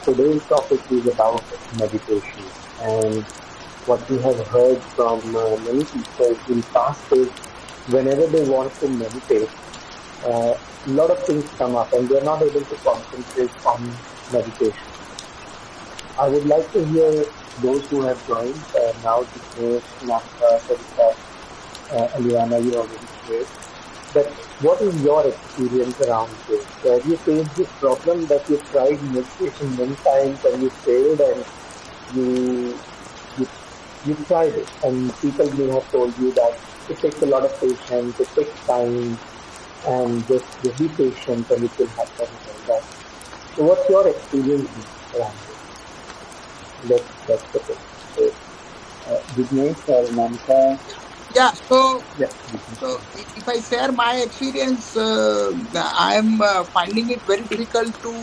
today's topic is about meditation, and what we have heard from many people in past is whenever they want to meditate, a lot of things come up and they're not able to concentrate on meditation. I would like to hear those who have joined now, Jignesh, Namta, Sarita, Aliana, you already shared, that what is your experience around this? Have you faced this problem that you tried meditation many times and you failed, and you you you tried it, and people may have told you that it takes a lot of patience, it takes time, and just be patient and it will happen and all that. So what's your experience around this? That's the question. So, Jignesh or Namta? Yeah, so Yeah. if I share my experience, I am finding it very difficult to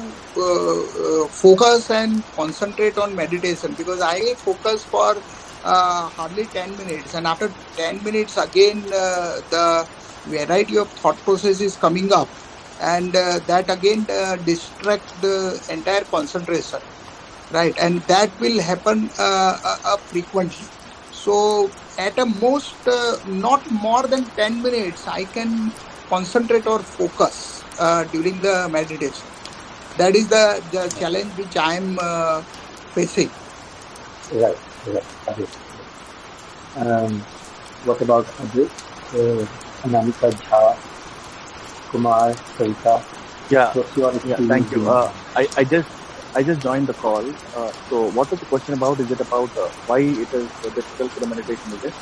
focus and concentrate on meditation, because I focus for hardly 10 minutes, and after 10 minutes again the variety of thought process is coming up, and that again distract the entire concentration, right? And that will happen frequently. So at a most not more than 10 minutes I can concentrate or focus during the meditation. That is the challenge which I am facing. Right. What about others? Anamika, Jha, Kumar, Sarita? Yeah, What's your experience? thank you. I just joined the call. So what was the question about? Is it about why it is difficult for the meditation? Is it?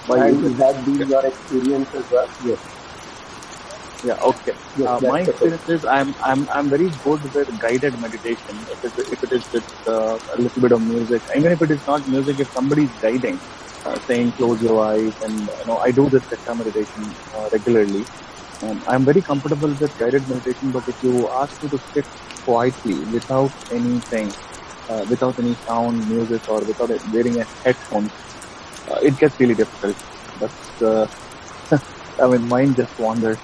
Why has that been your experience as well? Yes. Yeah. Okay. Yes, My experience is I'm very good with guided meditation. If it is with a little bit of music, even if it is not music, if somebody is guiding, saying close your eyes, and I do this 𝗕𝗃 meditation regularly. I'm very comfortable with guided meditation, but if you ask me to sit quietly without anything, without any sound, music, or without wearing a headphone, it gets really difficult. That's mind just wanders.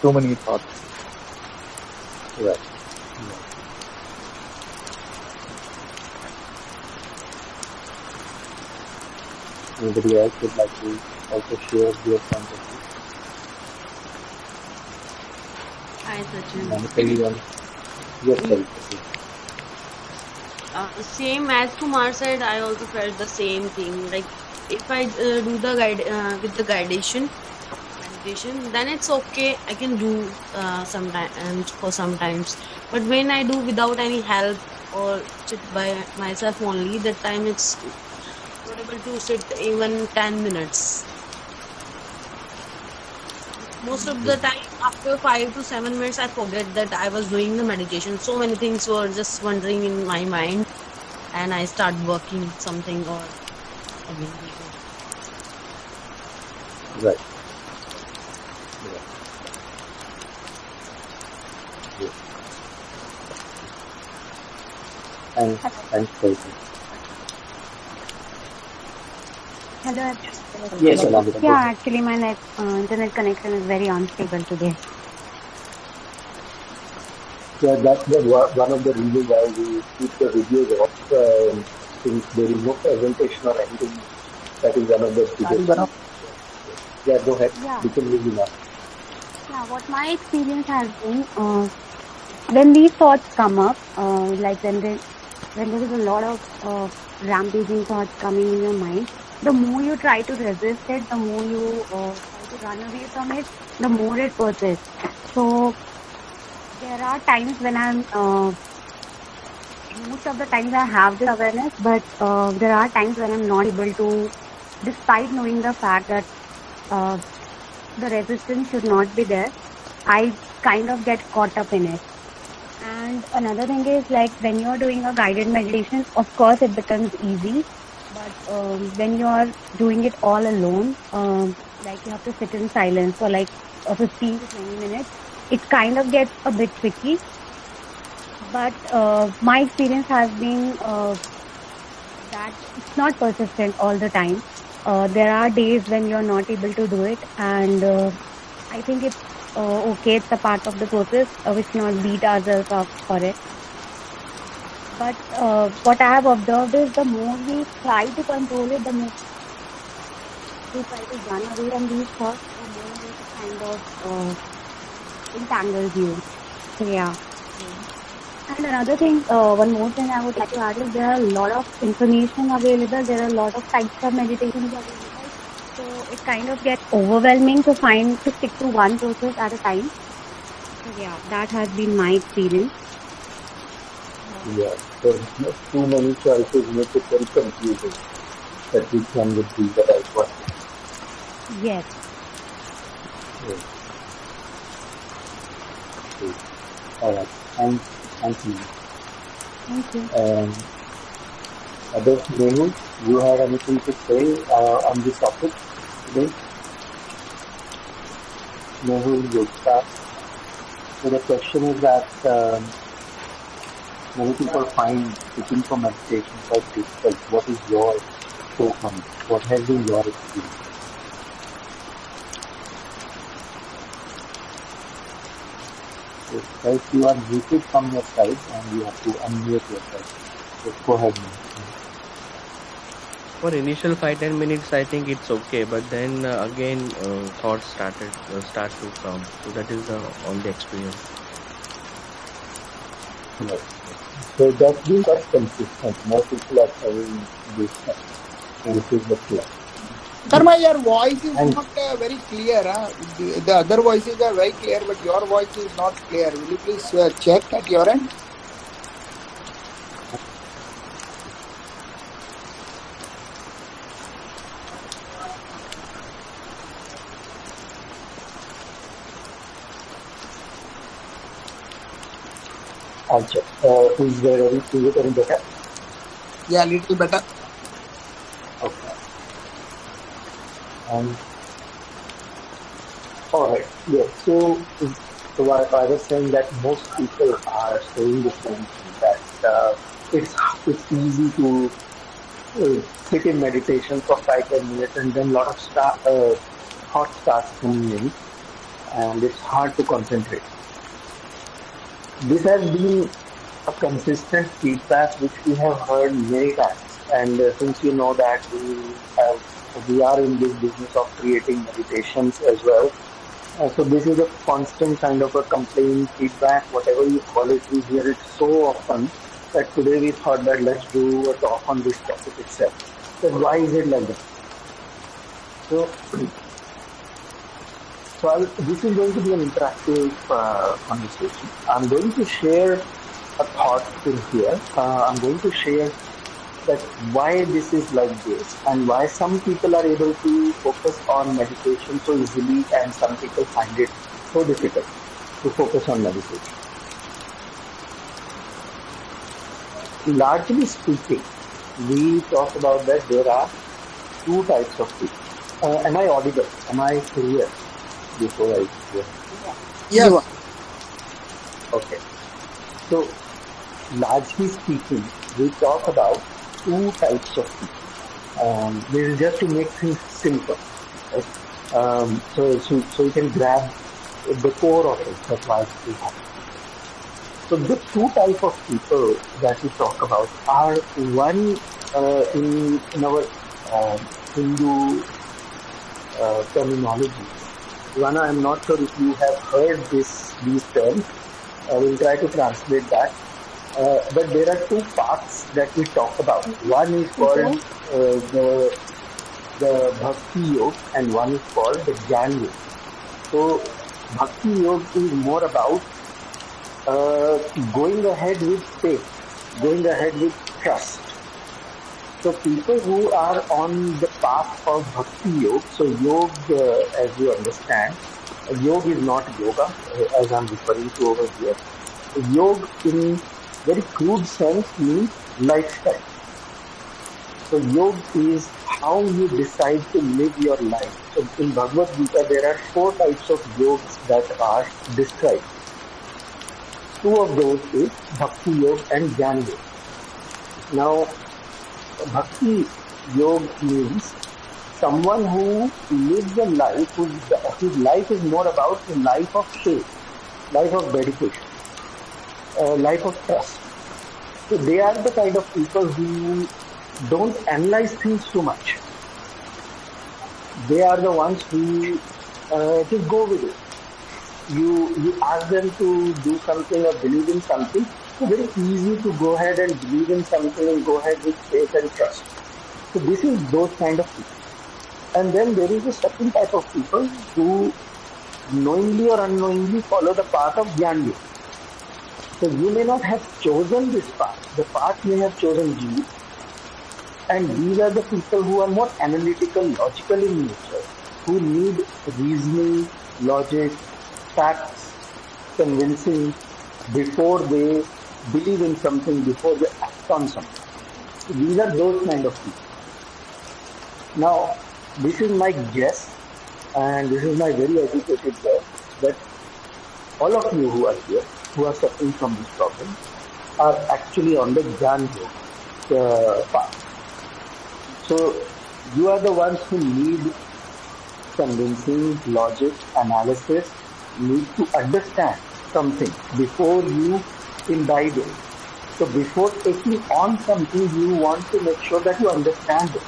So many thoughts. Right. Anybody else would like to also share their point of view? Hi, Sachin. Yes, sorry. Same as Kumar said, I also felt the same thing. Like if I do the with the meditation, then it's okay. I can do sometimes. But when I do without any help or sit by myself only, that time it's not able to sit even 10 minutes. Most of the time, after 5 to 7 minutes, I forget that I was doing the meditation. So many things were just wandering in my mind, and I start working something or again. Right. And thanks, Sarita. Hello. Yes, yeah, actually my internet connection is very unstable today. Yeah, that's one of the reasons why we keep the videos off, since there is no presentation or anything. That is one of the biggest. Yeah, go ahead. Yeah. You can leave it up. Yeah, what my experience has been, when these thoughts come up, like when there is a lot of rampaging thoughts coming in your mind, the more you try to resist it, the more you try to run away from it, the more it persists. So there are times when most of the times I have this awareness, but there are times when I'm not able to, despite knowing the fact that the resistance should not be there, I kind of get caught up in it. And another thing is, like when you're doing a guided meditation, of course it becomes easy, but when you're doing it all alone, like you have to sit in silence for like 15 to 20 minutes, it kind of gets a bit tricky. But my experience has been that it's not persistent all the time. There are days when you're not able to do it, and I think it's okay, it's a part of the process. We should not beat ourselves up for it. But what I have observed is the more we try to control it, the more we try to run away from these thoughts, the more it kind of entangles you. So yeah. And another thing, one more thing I would like to add is there are a lot of information available. There are a lot of types of meditations available. So it kind of gets overwhelming to stick to one process at a time. So yeah, that has been my experience. Yeah, so too many choices make it very confusing that which one would be the right one. Yes. Yeah. Okay. All right. Thank you. Thank you. Others, Mehul, you have anything to say on this topic today? Mehul, you start. So the question is that many people find sitting for meditation quite difficult. What is your take on it? What has been your experience? If you are muted from your side and you have to unmute yourself. Just go ahead. For initial 5-10 minutes, I think it's okay, but then again thoughts start to come. So that is the only experience. Yes. So that's been quite consistent. Most people are saying this is the clear. Sharma, your voice is not very clear. The other voices are very clear, but your voice is not clear. Will you please check at your end? I'll check. Is it any better? Yeah, little better. Okay. All right. Yeah. So I was saying that most people are saying the same thing, that it's easy to sit in meditation for 5-10 minutes and then a lot of thoughts starts coming in and it's hard to concentrate. This has been a consistent feedback which we have heard many times, and since you know that we are in this business of creating meditations as well, so this is a constant kind of a complaint, feedback, whatever you call it. We hear it so often that today we thought that let's do a talk on this topic itself. So why is it like that? So this is going to be an interactive conversation. I'm going to share a thought in here. I'm going to share that why this is like this and why some people are able to focus on meditation so easily and some people find it so difficult to focus on meditation. Largely speaking, we talk about that there are two types of people. Am I audible? Am I clear? Before I go. Yes. Okay. So, largely speaking, we talk about two types of people. This is just to make things simple. Right? So you can grab the core of it. That's why we have. So the two types of people that we talk about are one in our Hindu terminology. One, I'm not sure if you have heard these terms. We'll try to translate that. But there are two paths that we talk about. One is called the Bhakti Yoga and one is called the Jnana Yoga. So Bhakti Yoga is more about going ahead with faith, going ahead with trust. So people who are on the path of Bhakti Yoga, so yoga, as you understand, yoga is not yoga, as I'm referring to over here. Yoga in very crude sense means lifestyle. So yoga is how you decide to live your life. So in Bhagavad Gita, there are 4 types of yogas that are described. 2 of those is Bhakti Yoga and Jnana Yoga. Now, Bhakti Yoga means someone who lives a life whose life is more about the life of faith, life of dedication, life of trust. So they are the kind of people who don't analyze things too much. They are the ones who just go with it. You ask them to do something or believe in something, it's very easy to go ahead and believe in something and go ahead with faith and trust. So this is those kind of people. And then there is a second type of people who knowingly or unknowingly follow the path of Jnana Yoga. So you may not have chosen this path. The path may have chosen you. And these are the people who are more analytical, logical in nature, who need reasoning, logic, facts, convincing before they believe in something, before they act on something. So these are those kind of people. Now, this is my guess, and this is my very educated guess, that all of you who are here, who are suffering from this problem, are actually on the Jnana Yoga path. So you are the ones who need convincing, logic, analysis, need to understand something before you imbibe it. So before taking on something, you want to make sure that you understand it.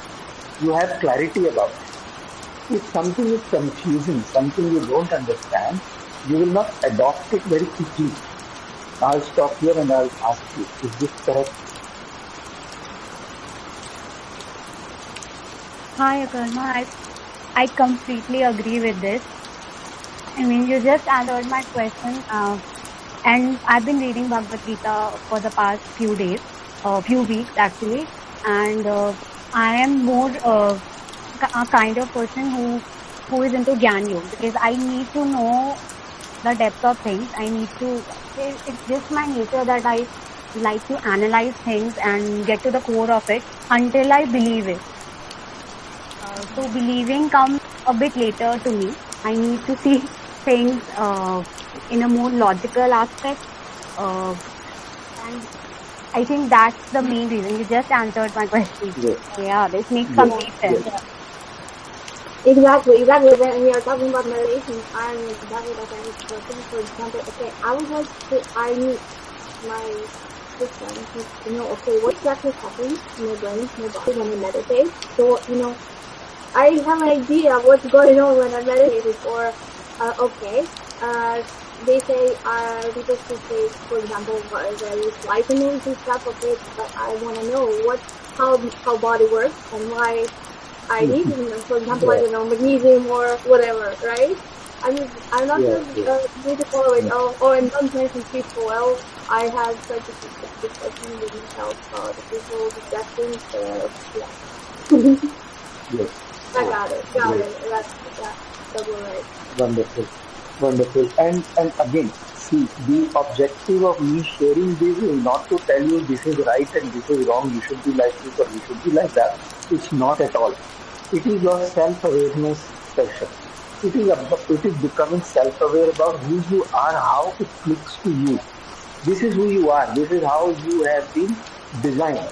You have clarity about it. If something is confusing, something you don't understand, you will not adopt it very quickly. I'll stop here and I'll ask you, is this correct? Hi, Akarma. I completely agree with this. I mean, you just answered my question. And I've been reading Bhagavad Gita for the past few days, few weeks actually. And I am more a kind of person who is into Jnana Yoga, because I need to know the depth of things. I need to, it's just my nature that I like to analyze things and get to the core of it until I believe it. So believing comes a bit later to me. I need to see things in a more logical aspect. And I think that's the main reason. You just answered my question. Yes. Yeah, this makes complete sense. Yes. Exactly. When we are talking about meditation, I'm exactly that kind of person. For example, okay, I would like to, I need my system to know, okay, what exactly happens in my brain, my body when I meditate. So, I have an idea of what's going on when I meditate, or, they say, people should say, for example, various vitamins and stuff, okay, but I want to know how body works and why I need them. For example, I don't know, magnesium or whatever, right? I'm not just need to follow it. And don't mention peaceful. Well, I had such a discussion with myself, the peaceful discussions, Yes. I got it. That's right. Wonderful. And again, see, the objective of me sharing this is not to tell you this is right and this is wrong, you should be like this or you should be like that. It's not at all. It is your self-awareness session. It is becoming self-aware about who you are, how it clicks to you. This is who you are. This is how you have been designed.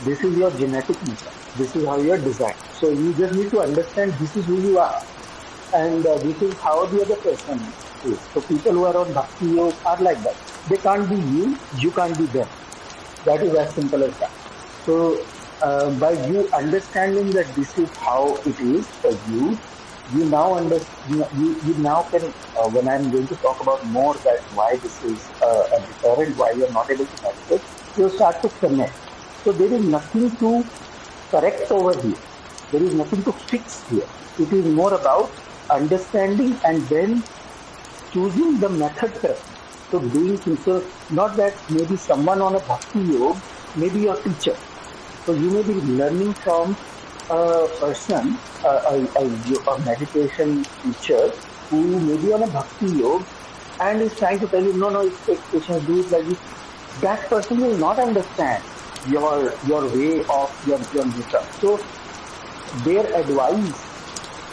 This is your genetic makeup. This is how you are designed. So you just need to understand this is who you are. And this is how the other person is. So people who are on Bhakti Yoga are like that. They can't be you can't be them. That is as simple as that. So by you understanding that this is how it is for you, you now understand. You now can. When I'm going to talk about more that why this is a deterrent, why you are not able to meditate, you start to connect. So there is nothing to correct over here. There is nothing to fix here. It is more about understanding and then choosing the method correct. So doing things. So not that maybe someone on a Bhakti Yoga may be your teacher. So you may be learning from a person, a meditation teacher who may be on a Bhakti Yoga and is trying to tell you, no, it's take patience, do it like this. That person will not understand your way of your wisdom. So their advice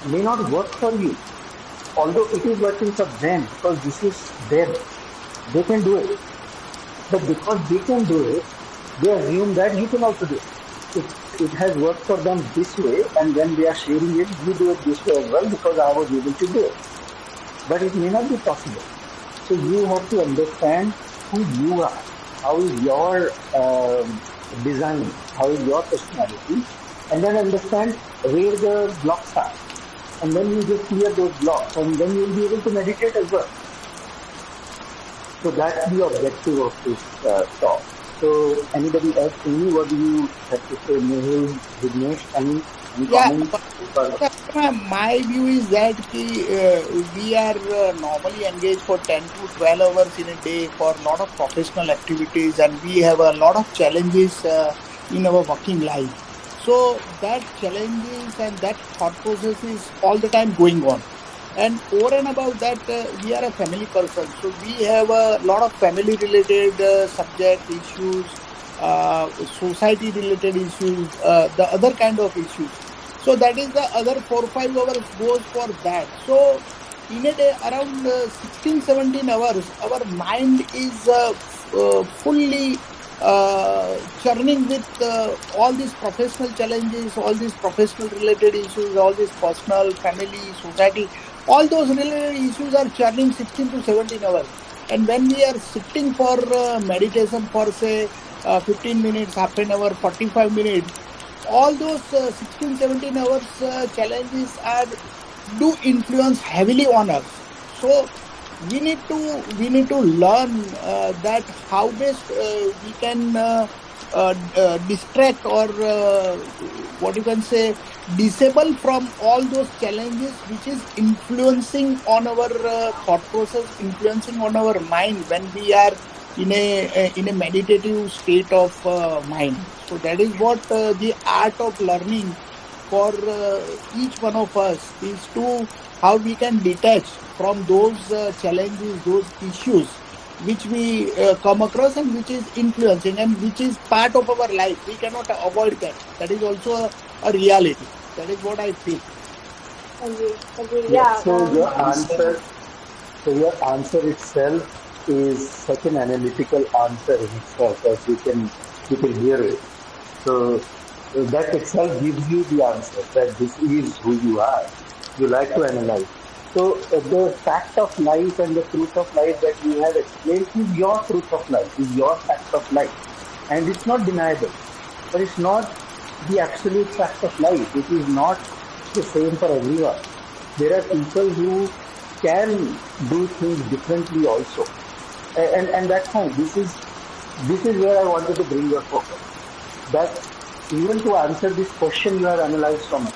may not work for you, although it is working for them because this is them. They can do it. But because they can do it, they assume that you can also do it. It has worked for them this way, and when they are sharing it, you do it this way as well because I was able to do it. But it may not be possible. So you have to understand who you are. how is your design, how is your personality, and then understand where the blocks are. And then you just clear those blocks, and then you'll be able to meditate as well. So that's the objective of this talk. So anybody else, what do you have to say? Mehul, Vignesh, any comments? My view is that we are normally engaged for 10 to 12 hours in a day for a lot of professional activities, and we have a lot of challenges in our working life. So that challenges and that thought process is all the time going on. And over and above that, we are a family person. So we have a lot of family related subject issues, society related issues, the other kind of issues. So that is the other 4 or 5 hours goes for that. So in a day around 16-17 hours, our mind is fully churning with all these professional challenges, all these professional related issues, all these personal, family, society, all those related issues are churning 16 to 17 hours. And when we are sitting for meditation for say 15 minutes, half an hour, 45 minutes, all those 16-17 hours challenges do influence heavily on us. So we need to learn that how best we can distract or what you can say disable from all those challenges which is influencing on our thought process, influencing on our mind when we are in a meditative state of mind. So that is what the art of learning for each one of us is, to how we can detach from those challenges, those issues which we come across and which is influencing and which is part of our life. We cannot avoid that. That is also a reality. That is what I feel. Agree. Yeah. So your answer itself is such an analytical answer in itself, as you can hear it. So that itself gives you the answer that this is who you are. You like to analyze. So the fact of life and the truth of life that you have explained is your truth of life, is your fact of life. And it's not deniable. But it's not the absolute fact of life. It is not the same for everyone. There are people who can do things differently also. And that's fine. This is where I wanted to bring your focus. That even to answer this question, you have analyzed so much.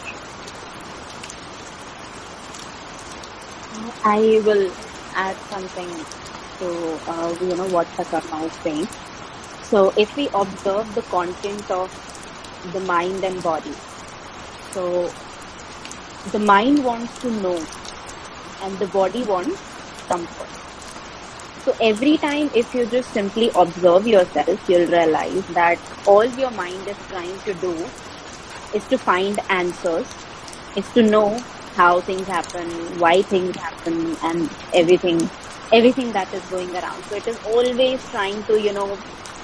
I will add something to what 𝗔𝗵 is saying. So if we observe the content of the mind and body, so the mind wants to know and the body wants comfort. So every time if you just simply observe yourself, you'll realize that all your mind is trying to do is to find answers, is to know how things happen, why things happen, and everything that is going around. So it is always trying to,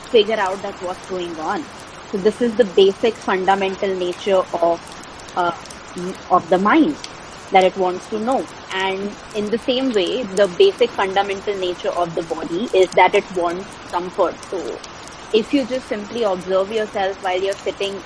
figure out that what's going on. So this is the basic fundamental nature of the mind, that it wants to know. And in the same way, the basic fundamental nature of the body is that it wants comfort. So if you just simply observe yourself while you're sitting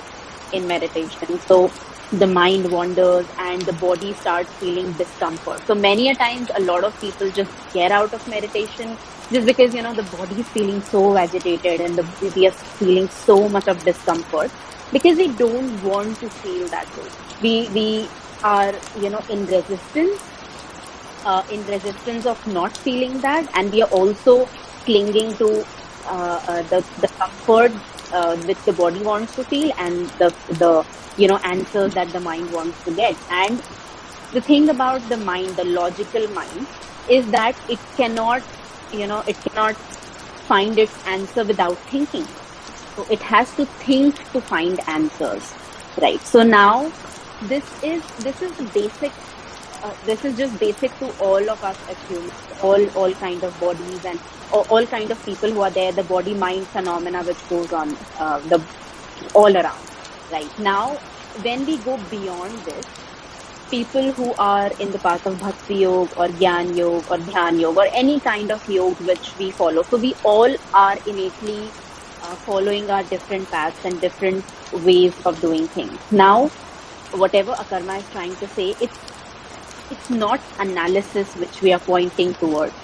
in meditation, so the mind wanders and the body starts feeling discomfort. So many a times, a lot of people just get out of meditation just because, the body is feeling so agitated and we are feeling so much of discomfort because we don't want to feel that way. We are, in resistance of not feeling that, and we are also clinging to the comfort which the body wants to feel and the answers that the mind wants to get. And the thing about the mind, the logical mind, is that it cannot find its answer without thinking. So it has to think to find answers, right? So now this is the basic. This is just basic to all of us as humans, all kind of bodies and all kind of people who are there. The body-mind phenomena which goes on all around. Right now, when we go beyond this, people who are in the path of Bhakti Yoga or Gyan Yoga or Dhyan Yoga or any kind of yoga which we follow. So we all are innately following our different paths and different ways of doing things. Now, whatever Akarma is trying to say, it's not analysis which we are pointing towards.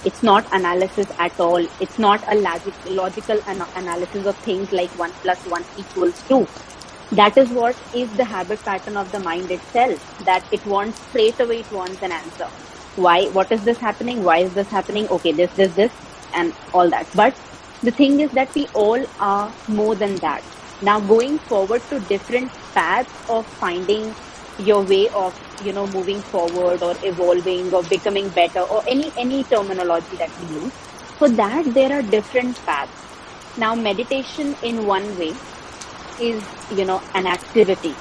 It's not analysis at all. It's not a logical analysis of things like 1 + 1 = 2. That is what is the habit pattern of the mind itself, that it wants straight away, it wants an answer. Why? What is this happening? Why is this happening? Okay, this, and all that. But the thing is that we all are more than that. Now, going forward to different paths of finding your way of, moving forward or evolving or becoming better or any terminology that we use. For that, there are different paths. Now, meditation in one way is, an activity.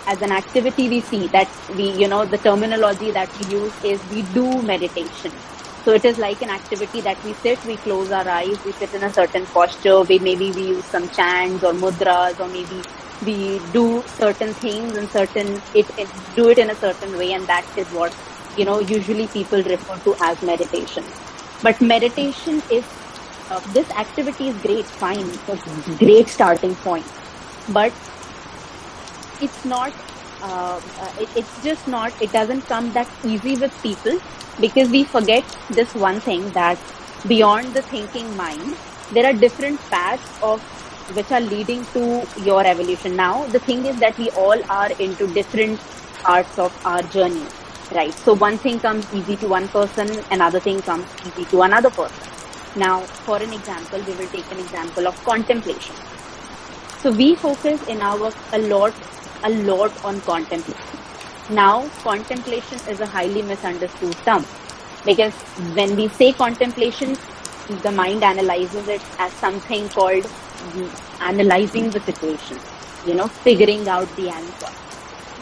As an activity, we see that the terminology that we use is we do meditation. So it is like an activity that we sit, we close our eyes, we sit in a certain posture, maybe we use some chants or mudras, or maybe we do certain things and do it in a certain way, and that is what, usually people refer to as meditation. But meditation is, this activity is great, fine, it's a great starting point. But it's not, it's just not, it doesn't come that easy with people, because we forget this one thing, that beyond the thinking mind, there are different paths which are leading to your evolution. Now, the thing is that we all are into different parts of our journey, right? So one thing comes easy to one person, another thing comes easy to another person. Now, for an example, we will take an example of contemplation. So we focus in our work a lot on contemplation. Now, contemplation is a highly misunderstood term, because when we say contemplation, the mind analyzes it as something called analyzing the situation, figuring out the answer.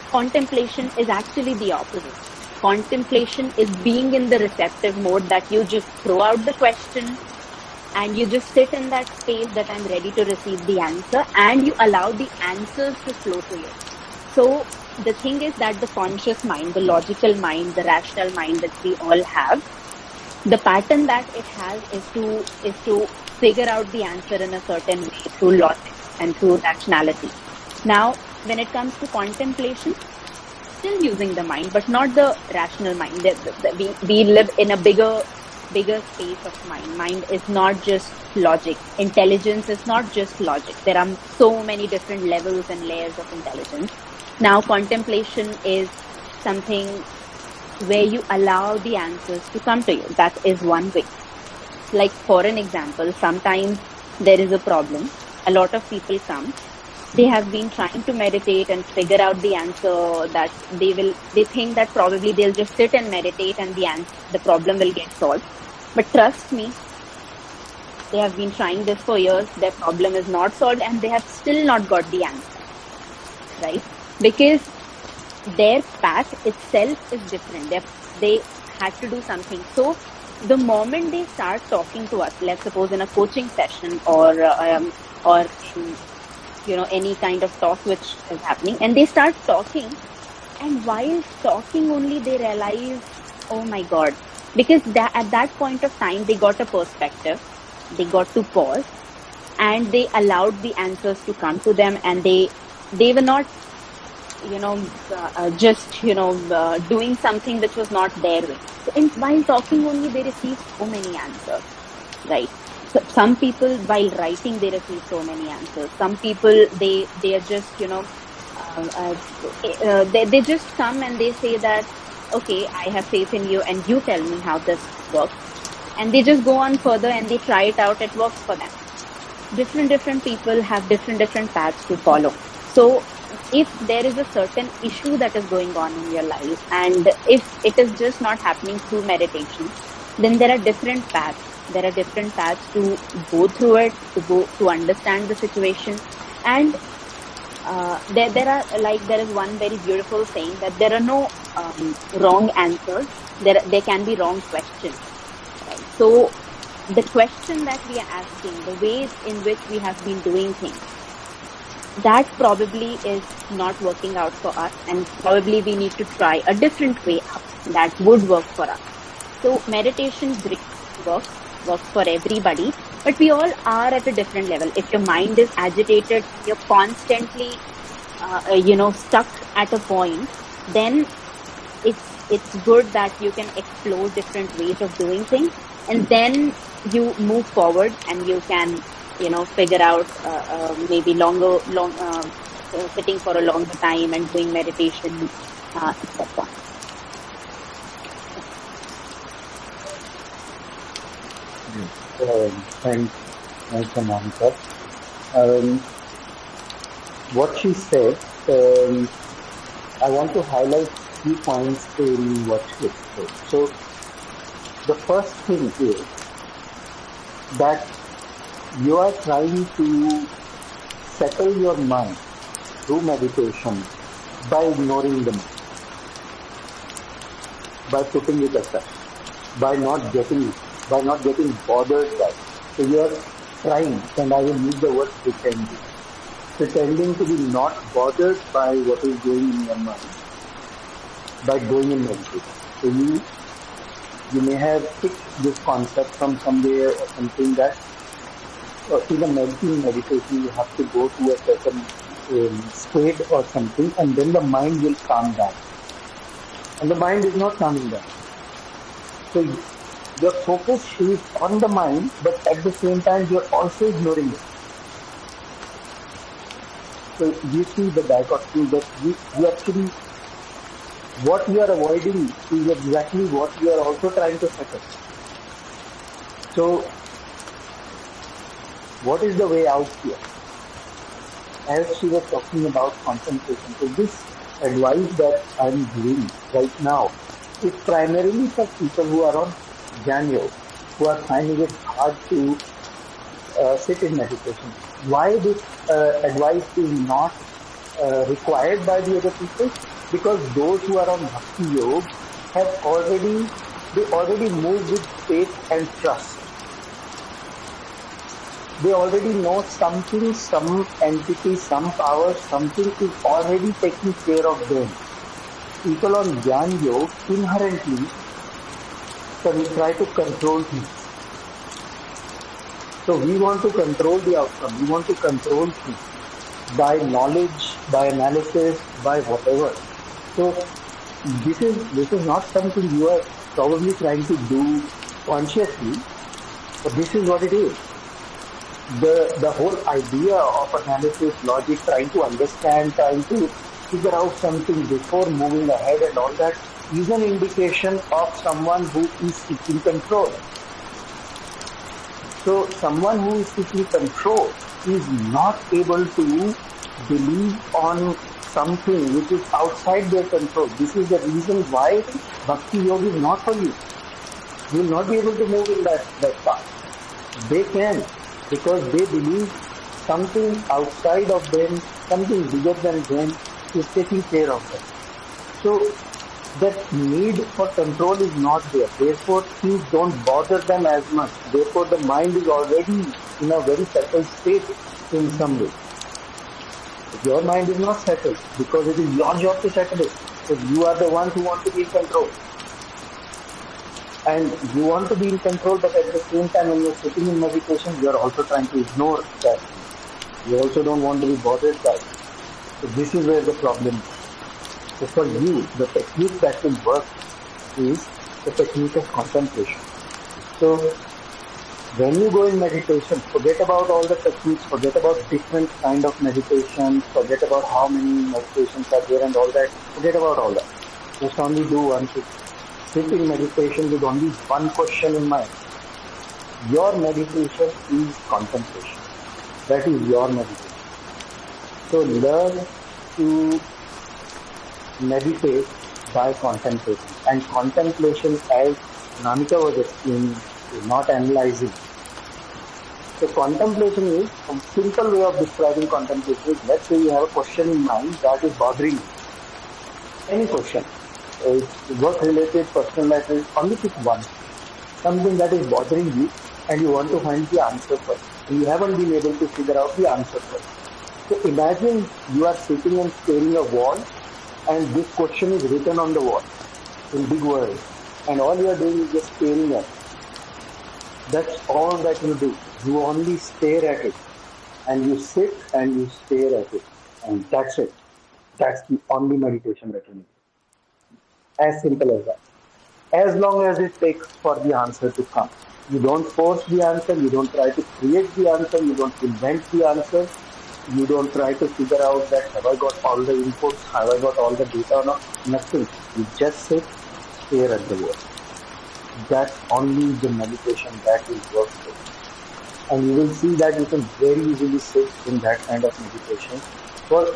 Contemplation is actually the opposite. Contemplation is being in the receptive mode, that you just throw out the question and you just sit in that space that I'm ready to receive the answer, and you allow the answers to flow to you. So the thing is that the conscious mind, the logical mind, the rational mind that we all have, the pattern that it has is to figure out the answer in a certain way through logic and through rationality. Now, when it comes to contemplation, still using the mind, but not the rational mind. We live in a bigger space of mind. Mind is not just logic. Intelligence is not just logic. There are so many different levels and layers of intelligence. Now, contemplation is something where you allow the answers to come to you. That is one way. Like, for an example, sometimes there is a problem. A lot of people come. They have been trying to meditate and figure out the answer, that they think that probably they'll just sit and meditate and the problem will get solved. But trust me, they have been trying this for years. Their problem is not solved and they have still not got the answer, right? Because their path itself is different. They had to do something. So the moment they start talking to us, let's suppose in a coaching session or in, any kind of talk which is happening, and they start talking, and while talking only they realize, oh my God, because at that point of time they got a perspective, they got to pause, and they allowed the answers to come to them, and they were not doing something which was not their way. So while talking only, they received so many answers, right? So some people, while writing, they receive so many answers. Some people, they are just, they just come and they say that, okay, I have faith in you and you tell me how this works. And they just go on further and they try it out. It works for them. Different people have different paths to follow. So if there is a certain issue that is going on in your life, and if it is just not happening through meditation, then there are different paths. There are different paths to go through it, to understand the situation. And there is one very beautiful saying that there are no wrong answers. There can be wrong questions. Right? So the question that we are asking, the ways in which we have been doing things, that probably is not working out for us, and probably we need to try a different way up that would work for us. So meditation works for everybody, but we all are at a different level. If your mind is agitated, you're constantly stuck at a point, then it's good that you can explore different ways of doing things, and then you move forward and you can figure out maybe sitting for a longer time and doing meditation, etc. Thanks, Monica. What she said, I want to highlight few points in what she said. So, the first thing is that you are trying to settle your mind through meditation by ignoring the mind, by putting it aside, by not getting bothered by it. So you are trying, and I will use the word pretending to be not bothered by what is going in your mind by going in meditation. So you may have picked this concept from somewhere or something that in a meditation you have to go to a certain state or something, and then the mind will calm down. And the mind is not calming down. So your focus is on the mind, but at the same time you're also ignoring it. So you see the dichotomy that you actually, what you are avoiding is exactly what you are also trying to settle. So what is the way out here? As she was talking about concentration, so this advice that I'm giving right now is primarily for people who are on Jnana Yoga, who are finding it hard to sit in meditation. Why this advice is not required by the other people? Because those who are on Bhakti Yoga have already moved with faith and trust. They already know something, some entity, some power, something is already taking care of them. People on Jnana Yoga inherently try to control things. So we want to control the outcome. We want to control things by knowledge, by analysis, by whatever. So this is not something you are probably trying to do consciously, but this is what it is. The whole idea of analysis, logic, trying to understand, trying to figure out something before moving ahead and all that is an indication of someone who is seeking control. So someone who is seeking control is not able to believe on something which is outside their control. This is the reason why Bhakti Yoga is not for you. You will not be able to move in that path. They can, because they believe something outside of them, something bigger than them is taking care of them. So that need for control is not there. Therefore, things don't bother them as much. Therefore, the mind is already in a very settled state in some way. Your mind is not settled because it is your job to settle it. So you are the one who want to be in control. And you want to be in control, but at the same time when you're sitting in meditation, you're also trying to ignore that. You also don't want to be bothered by it. So this is where the problem is. So for you, the technique that will work is the technique of contemplation. So when you go in meditation, forget about all the techniques, forget about different kind of meditation, forget about how many meditations are there and all that. Forget about all that. Just only do one thing. Sit in meditation with only one question in mind. Your meditation is contemplation. That is your meditation. So learn to meditate by contemplating. And contemplation, as Namita was explaining, is not analyzing. So contemplation is a simple way of describing contemplation is, let's say you have a question in mind that is bothering you. Any question. Work related, personal life, only pick one. Something that is bothering you and you want to find the answer first. And you haven't been able to figure out the answer first. So imagine you are sitting and staring a wall, and this question is written on the wall in big words, and all you are doing is just staring at it. That's all that you do. You only stare at it, and you sit and you stare at it, and that's it. That's the only meditation that you need. As simple as that. As long as it takes for the answer to come. You don't force the answer, you don't try to create the answer, you don't invent the answer, you don't try to figure out that have I got all the inputs, have I got all the data or not, nothing. You just sit, stare at the world. That's only the meditation that will work for you. And you will see that you can very easily sit in that kind of meditation for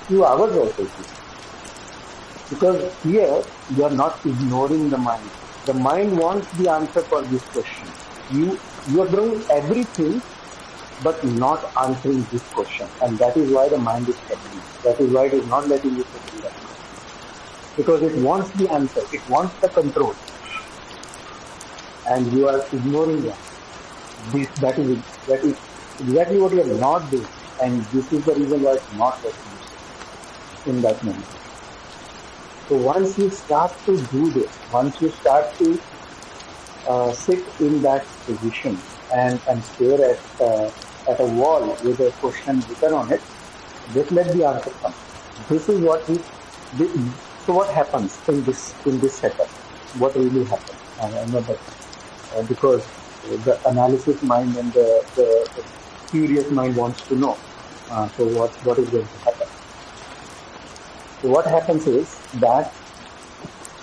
few hours also. Because here you are not ignoring the mind. The mind wants the answer for this question. You are doing everything but not answering this question. And that is why the mind is telling you. That is why it is not letting you sit in that. Because it wants the answer. It wants the control. And you are ignoring that. That is exactly what you are not doing. And this is the reason why it's not letting you sit in that moment. So once you start to do this, once you start to sit in that position and stare at a wall with a question written on it, just let the answer come. This is what so what happens in this setup? What really happens? I know that because the analysis mind and the curious mind wants to know. So what is going to happen? So what happens is that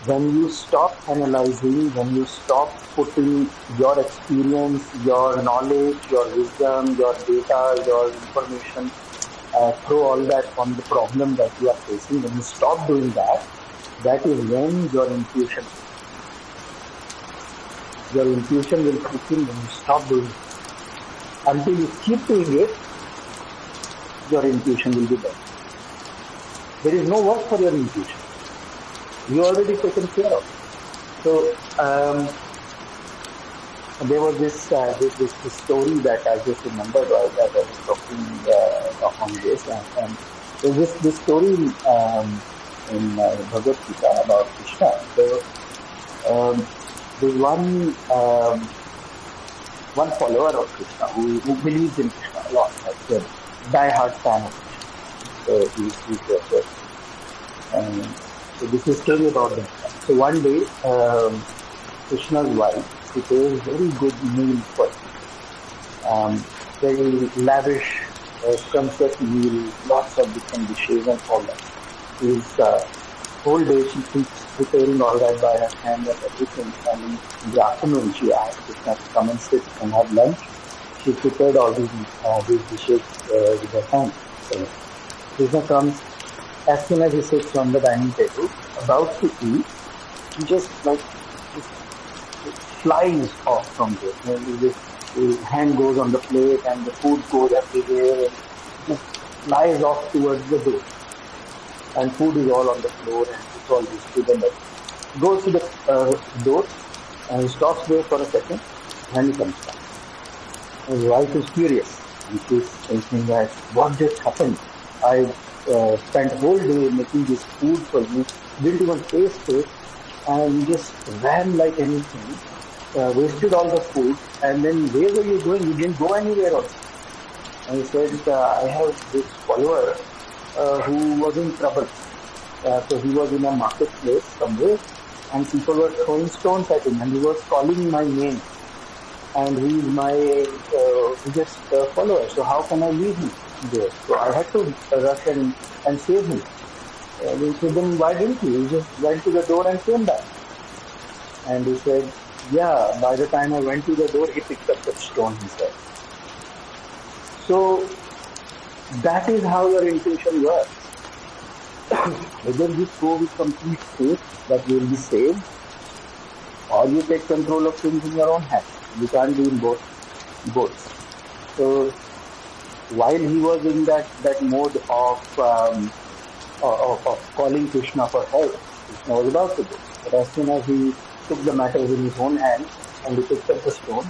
when you stop analyzing, when you stop putting your experience, your knowledge, your wisdom, your data, your information, throw all that on the problem that you are facing, when you stop doing that, that is when your intuition will kick in when you stop doing it. Until you keep doing it, your intuition will be there. There is no work for your intuition. You already taken care of. So there was this story that I just remembered while I was talking on this, and there's this story in Bhagavad Gita about Krishna. There's one follower of Krishna who believes in Krishna a lot, like a die-hard fan of Krishna. So this is a story about that. So one day, Krishna's wife prepares very good meal for him. Very lavish, scrumptious meal, lots of different dishes and all that. His whole day she keeps preparing all that by her hand and everything. And in the afternoon, she asked Krishna to come and sit and have lunch. She prepared all these dishes with her hand. So Krishna comes. As soon as he sits on the dining table, about to eat, he just flies off from there. His hand goes on the plate and the food goes everywhere and just flies off towards the door. And food is all on the floor and it's all distributed. He goes to the door and he stops there for a second and he comes back. His wife is curious and she's thinking that what just happened? I spent whole day making this food for you, didn't even taste it, and you just ran like anything, wasted all the food, and then where were you going? You didn't go anywhere also. And he said, I have this follower who was in trouble. So he was in a marketplace somewhere, and people were throwing stones at him, and he was calling my name. And he is my biggest follower, so how can I leave him there? So I had to rush and save him. He said, then why didn't you? He just went to the door and came back. And he said, yeah, by the time I went to the door, he picked up the stone himself. So that is how your intuition works. Whether you go with complete faith that you will be saved, or you take control of things in your own hands. You can't be in both. So while he was in that mode of calling Krishna for help, Krishna was about to go. But as soon as he took the matters in his own hands and he picked up the stone,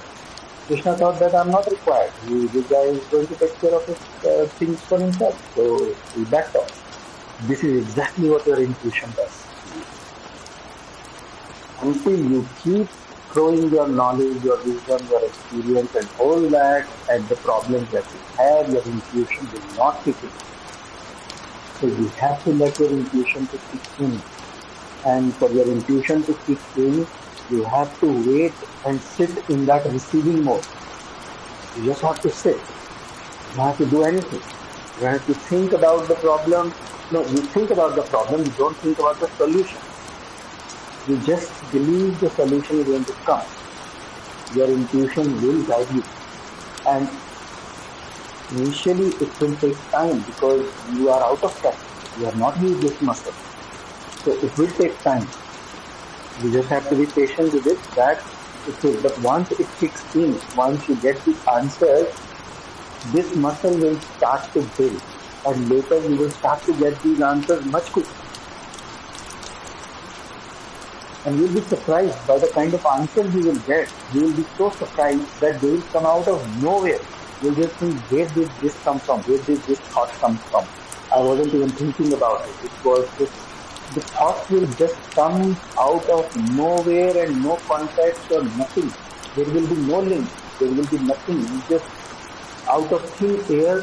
Krishna thought that I'm not required. This guy is going to take care of his things for himself. So he backed off. This is exactly what your intuition does. Until you keep throwing your knowledge, your wisdom, your experience and all that at the problems that you have, your intuition will not kick in. So you have to let your intuition to kick in. And for your intuition to kick in, you have to wait and sit in that receiving mode. You just have to sit. You don't have to do anything. You have to think about the problem. No, you think about the problem, you don't think about the solution. You just believe the solution is going to come. Your intuition will guide you. And initially it will take time because you are out of practice. You have not used this muscle. So it will take time. You just have to be patient with it. But once it kicks in, once you get the answer, this muscle will start to build. And later you will start to get these answers much quicker. And you'll be surprised by the kind of answers you will get. You will be so surprised that they will come out of nowhere. You'll just think, where did this come from? Where did this thought come from? I wasn't even thinking about it. It was just, the thoughts will just come out of nowhere and no context or nothing. There will be no link. There will be nothing. You just, out of thin air,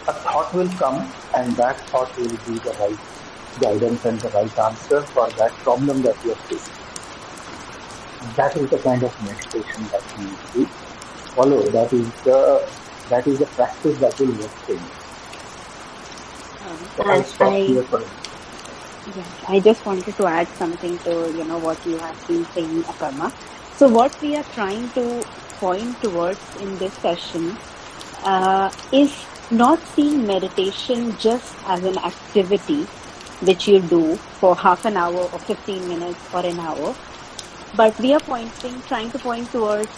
a thought will come, and that thought will be the right guidance and the right answer for that problem that you are facing. That is the kind of meditation that you need to follow. That is the practice that will work for you. So I'll stop here for a minute. Yes, I just wanted to add something to what you have been saying, Aparma. So what we are trying to point towards in this session is not seeing meditation just as an activity which you do for half an hour or 15 minutes or an hour, but we are trying to point towards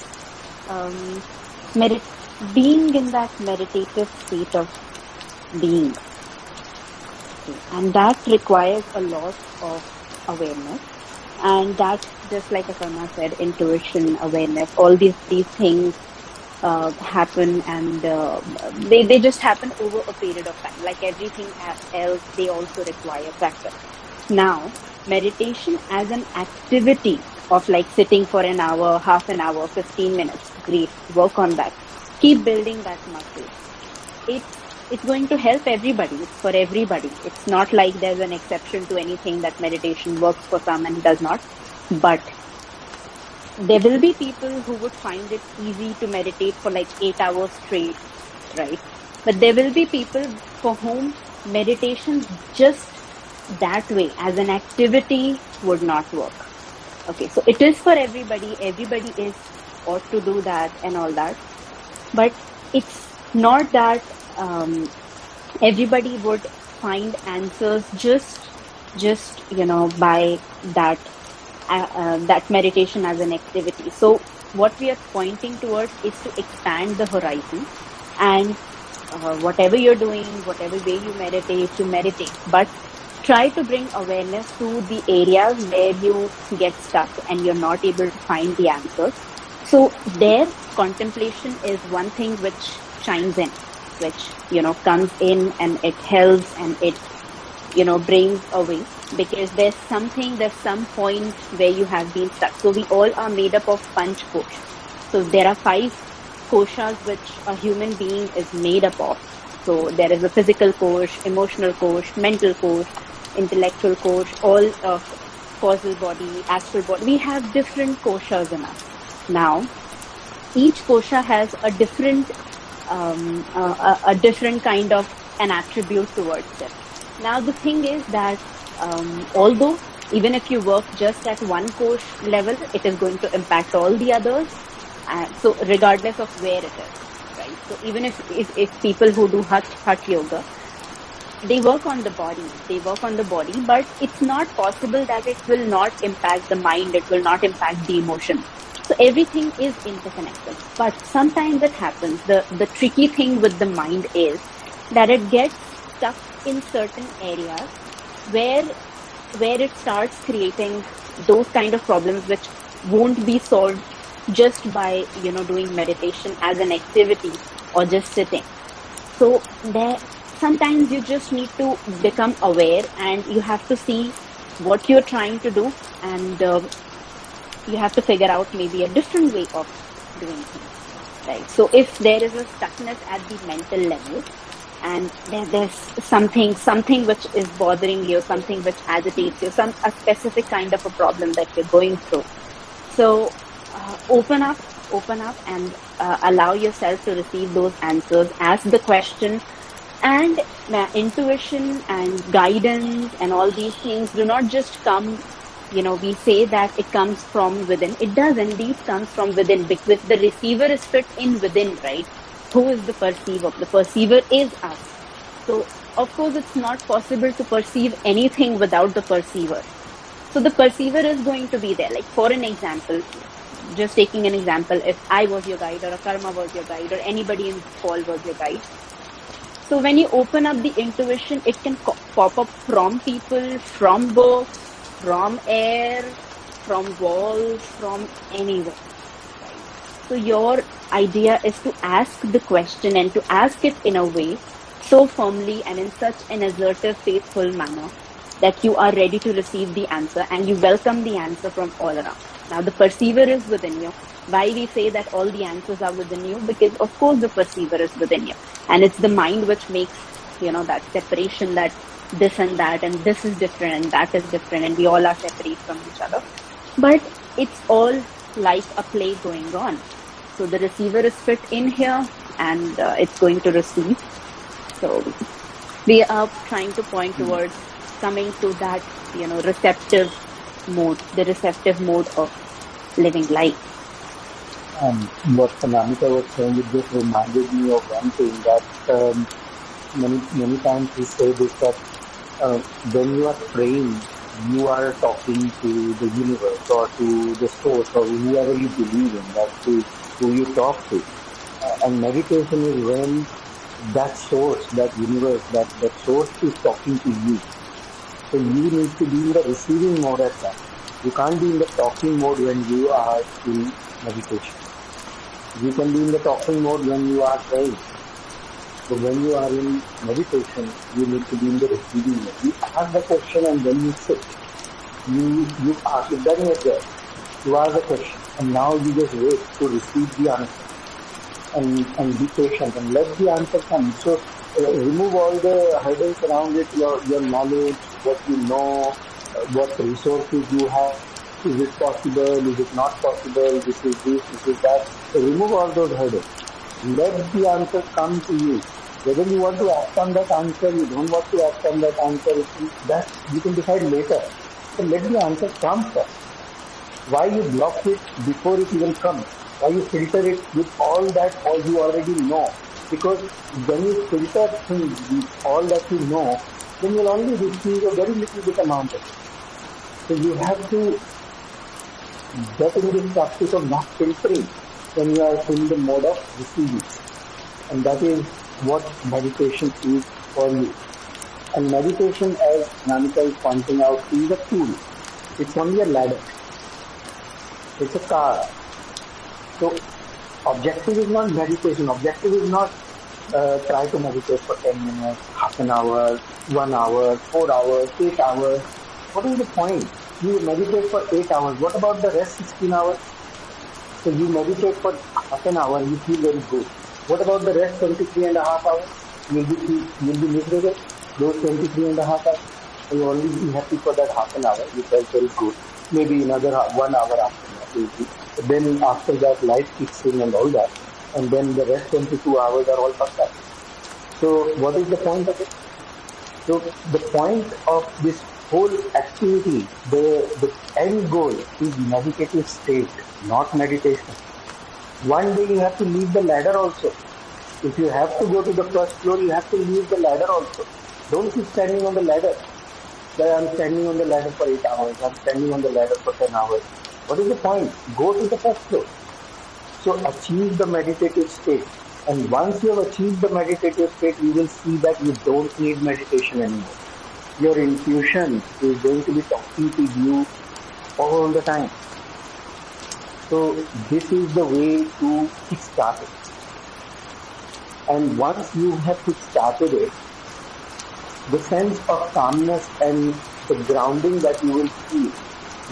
being in that meditative state of being. And that requires a lot of awareness. And that, just like Aparma said, intuition, awareness, all these things happen, and they just happen over a period of time. Like everything else, they also require practice. Now, meditation as an activity of like sitting for an hour, half an hour, 15 minutes, great, work on that. Keep building that muscle. It's going to help everybody. It's for everybody. It's not like there's an exception to anything that meditation works for some and does not. But there will be people who would find it easy to meditate for like 8 hours straight, right? But there will be people for whom meditation just that way as an activity would not work. Okay, so it is for everybody. Everybody ought to do that and all that. But it's not that everybody would find answers just by that meditation as an activity. So what we are pointing towards is to expand the horizon, and whatever you're doing, whatever way you meditate, but try to bring awareness to the areas where you get stuck and you're not able to find the answers. So there, contemplation is one thing which shines in, which comes in, and it helps, and it brings away, because there's some point where you have been stuck. So we all are made up of panch kosh. So there are 5 koshas which a human being is made up of. So there is a physical kosh, emotional kosh, mental kosh, intellectual kosh, all of causal body, astral body. We have different koshas in us. Now, each kosha has a different kind of an attribute towards it. Now the thing is that although even if you work just at one kosh level, it is going to impact all the others. So regardless of where it is, right? So even if people who do Hatha yoga, they work on the body, but it's not possible that it will not impact the mind, it will not impact the emotion. So everything is interconnected. But sometimes it happens. The tricky thing with the mind is that it gets stuck in certain areas where it starts creating those kind of problems which won't be solved just by, doing meditation as an activity or just sitting. So there, sometimes you just need to become aware, and you have to see what you're trying to do, and you have to figure out maybe a different way of doing things, right? So if there is a stuckness at the mental level, and there's something which is bothering you, something which agitates you, a specific kind of a problem that you're going through, so open up and allow yourself to receive those answers. Ask the question, and intuition and guidance and all these things do not just come, we say that it comes from within. It does indeed comes from within, because the receiver is fit in within, right? Who is the perceiver? The perceiver is us. So of course it's not possible to perceive anything without the perceiver. So the perceiver is going to be there. Like for an example, just taking an example, if I was your guide, or a karma was your guide, or anybody in this call was your guide. So when you open up the intuition, it can pop up from people, from books, from air, from walls, from anywhere. So your idea is to ask the question, and to ask it in a way so firmly and in such an assertive, faithful manner that you are ready to receive the answer, and you welcome the answer from all around. Now the perceiver is within you. Why we say that all the answers are within you? Because of course the perceiver is within you, and it's the mind which makes, that separation, that this and that, and this is different and that is different, and we all are separate from each other. But it's all like a play going on. So the receiver is fit in here, and it's going to receive. So we are trying to point towards coming to that, receptive mode, the receptive mode of living life. What Anamika was saying, it just reminded me of one thing that many times we say this, that when you are praying, you are talking to the universe or to the source or whoever you believe in, that's who you talk to. And meditation is when that source, that universe, that source is talking to you. So you need to be in the receiving mode at that. You can't be in the talking mode when you are in meditation. You can be in the talking mode when you are praying. So when you are in meditation, you need to be in the receiving mode. You ask the question and then you sit. You ask, it doesn't get there. You ask the question and now you just wait to receive the answer. And be patient and let the answer come. So remove all the hurdles around it, your knowledge, what you know, what resources you have. Is it possible? Is it not possible? This is that. So remove all those hurdles. Let the answer come to you. Whether you want to act on that answer, you don't want to act on that answer, that you can decide later. So let the answer come first. Why you block it before it even comes? Why you filter it with all you already know? Because when you filter things with all that you know, then you'll only receive a very little bit amount of it. So you have to get in this practice of not filtering when you are in the mode of receiving. And that is what meditation is for you. And meditation, as Namika is pointing out, is a tool. It's only a ladder. It's a car. So objective is not meditation. Objective is not try to meditate for 10 minutes, half an hour, 1 hour, 4 hours, 8 hours. What is the point? You meditate for 8 hours. What about the rest 16 hours? So you meditate for half an hour, you feel very good. What about the rest 23 and a half hours? You'll be miserable. Those 23 and a half hours. So you'll only be happy for that half an hour. You felt very good. Maybe another 1 hour after that. Then after that, life kicks in and all that. And then the rest 22 hours are all fucked up. So what is the point of it? So the point of this whole activity, the end goal is meditative state, not meditation. One day you have to leave the ladder also. If you have to go to the first floor, you have to leave the ladder also. Don't keep standing on the ladder. I'm standing on the ladder for 8 hours. I'm standing on the ladder for 10 hours. What is the point? Go to the first floor. So achieve the meditative state. And once you have achieved the meditative state, you will see that you don't need meditation anymore. Your intuition is going to be talking to you all the time. So this is the way to kickstart it. And once you have kickstarted it, the sense of calmness and the grounding that you will feel,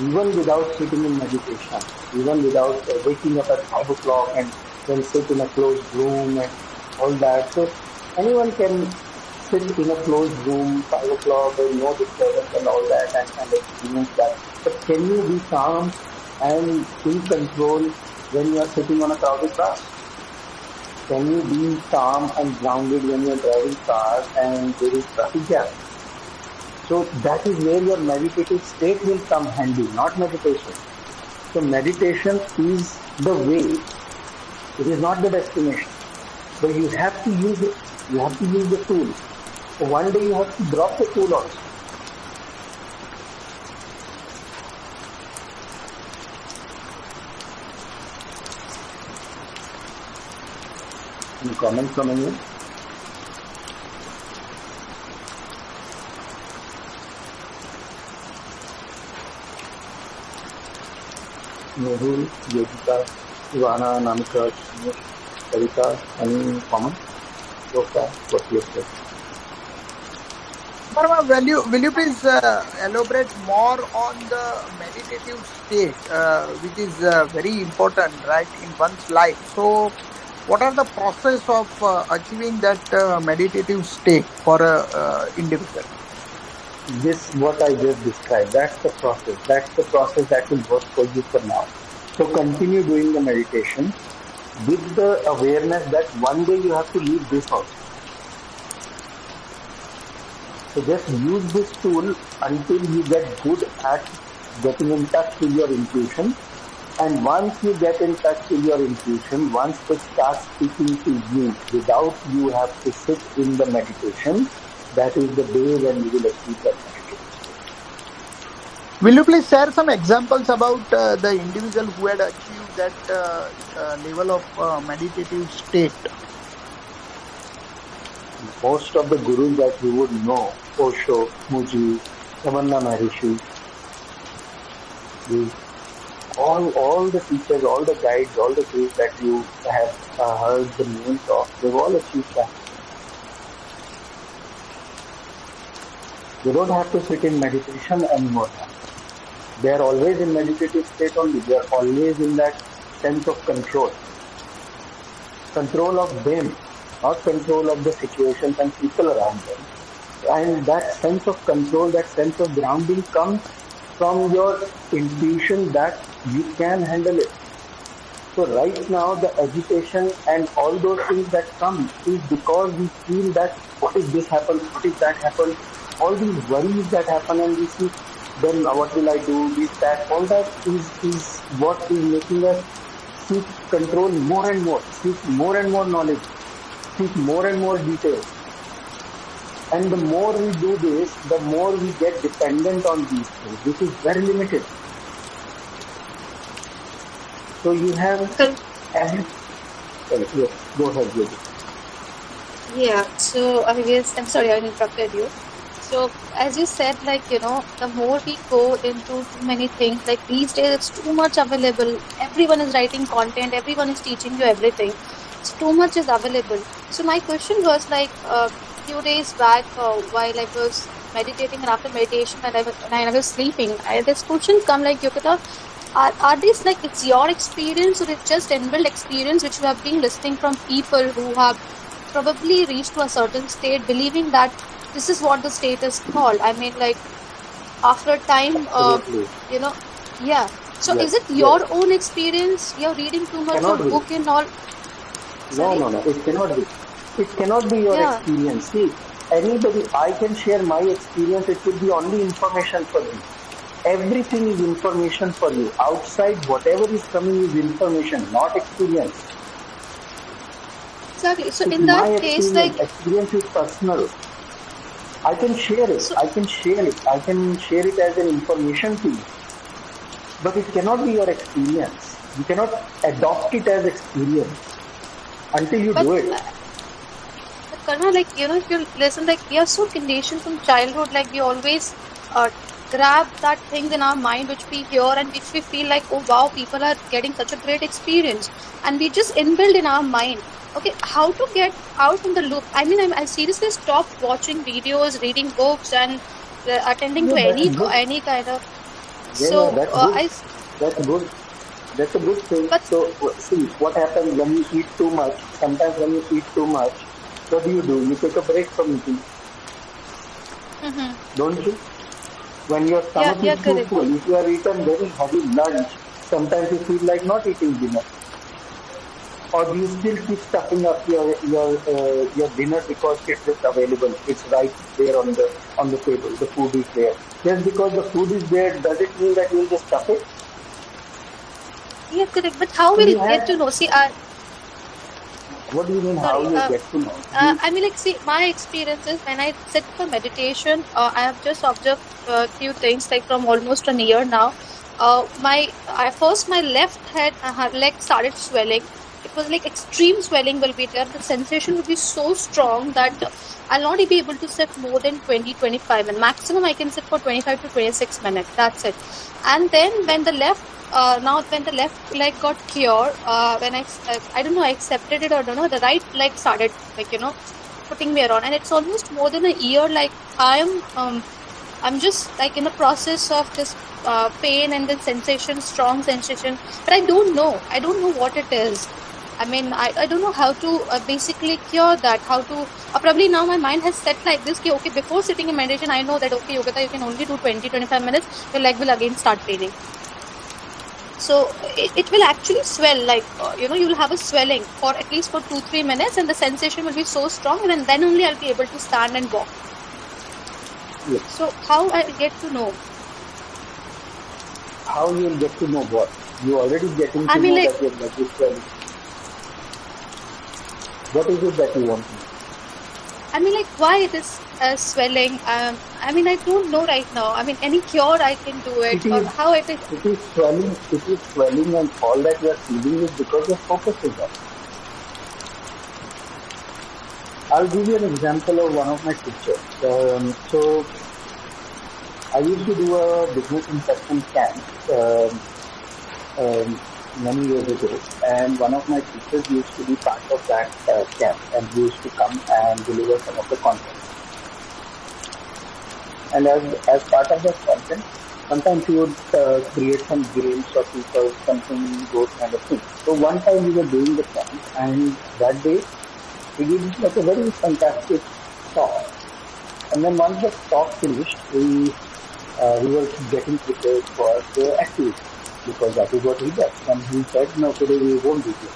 even without sitting in meditation, even without waking up at 5 o'clock and then sit in a closed room and all that. So anyone can sit in a closed room, 5 o'clock, with no disturbance and all that, and experience that. But can you be calm and in control when you are sitting on a crowded bus? Can you be calm and grounded when you are driving cars and there is traffic jam? So that is where your meditative state will come handy, not meditation. So meditation is the way. It is not the destination. But you have to use it. You have to use the tool. So one day you have to drop the tool also. Any comments from anyone? Mehul, Yogita, Ivana, Namika, Sarita, any comment? So far, what you have said. Parma, will you please elaborate more on the meditative state, which is very important, right, in one's life? So, what are the process of achieving that meditative state for an individual? This what I just described. That's the process. That's the process that will work for you for now. So continue doing the meditation with the awareness that one day you have to leave this house. So just use this tool until you get good at getting in touch with your intuition. And once you get in touch with your intuition, once it starts speaking to you without you have to sit in the meditation, that is the day when you will achieve that meditation. Will you please share some examples about the individual who had achieved that level of meditative state? Most of the gurus that you would know, Osho, Muji, Ramana Maharishi, all the teachers, all the guides, all the gurus that you have heard the names of, they've all achieved that. They don't have to sit in meditation anymore. They are always in meditative state only. They are always in that sense of control. Control of them, not control of the situations and people around them. And that sense of control, that sense of grounding comes from your intuition that you can handle it. So right now the agitation and all those things that come is because we feel that what if this happens, what if that happens, all these worries that happen, and we see then what will I do, this, that, all that is what is making us seek control more and more, seek more and more knowledge, seek more and more details. And the more we do this, the more we get dependent on these things, which is very limited. So you have every... Yes, go ahead, Yogi. Yeah, so I guess, I'm sorry I interrupted you. So as you said, the more we go into too many things, like these days it's too much available. Everyone is writing content, everyone is teaching you everything. So too much is available. So my question was few days back while I was meditating, and after meditation when I was sleeping, this question come Yogita, are these it's your experience, or it's just inbuilt experience which you have been listening from people who have probably reached to a certain state, believing that this is what the state is called? I mean, after a time, yeah. So Yes, is it your own experience? You're reading too much Cannot of be. book and all? No, it cannot be. It cannot be your Yeah. experience. See, anybody, I can share my experience, it will be only information for you. Everything is information for you. Outside, whatever is coming is information, not experience. Exactly. So It's in my that case, experience is personal. I can share it. So- I can share it as an information to you. But it cannot be your experience. You cannot adopt it as experience until you but, do it. but Karma, if you listen, we are so conditioned from childhood, we always grab that things in our mind which we hear and which we feel like, oh wow, people are getting such a great experience, and we just inbuilt in our mind. Okay, how to get out from the loop? I mean, I seriously stopped watching videos, reading books, and attending to any kind of. So that's good. That's good. That's a good thing. But so see what happens when you eat too much. Sometimes when you eat too much, what do? You take a break from eating, don't you? When your stomach is too full, if you are eaten very heavy lunch, sometimes you feel like not eating dinner. Or do you still keep stuffing up your dinner because it's just available? It's right there on the table. The food is there. Just because the food is there, does it mean that you'll just stuff it? Yeah, correct. But how will you get to know? See, what do you mean? How you get to know? I mean, like, see, my experience is when I sit for meditation, I have just observed a few things, like from almost a year now. My left leg started swelling. It was like extreme swelling will be there. The sensation will be so strong that I'll not be able to sit more than 20-25 minutes. Maximum I can sit for 25 to 26 minutes. That's it. And then when the left leg got cured, when I don't know, I accepted it or don't know, the right leg started putting me around, and it's almost more than a year. Like I'm just like in the process of this pain and then sensation, strong sensation, but I don't know what it is. I mean, I don't know how to basically cure that. How to probably now my mind has set like this. Okay, before sitting in meditation, I know that okay, Yogita, you can only do 20-25 minutes. Your leg will again start paining. So it will actually swell, like you'll have a swelling for at least for 2-3 minutes, and the sensation will be so strong, and then only I'll be able to stand and walk. Yes. So how I get to know? How you'll get to know what? You already getting to know that your leg is swelling. What is it that you want to know? I mean, like, why it is swelling? I mean, I don't know right now. I mean, any cure I can do it, or how it is. It is swelling. It is swelling, and all that you are feeling is because your focus is off. I'll give you an example of one of my teachers. So, I used to do a business inception camp many years ago, and one of my teachers used to be part of that camp, and he used to come and deliver some of the content. And as part of that content, sometimes he would create some games for people, something, those kind of things. So one time we were doing the camp, and that day he did like a very fantastic talk. And then once the talk finished, we were getting prepared for the activity, because that is what he does. And he said, no, today we won't do this.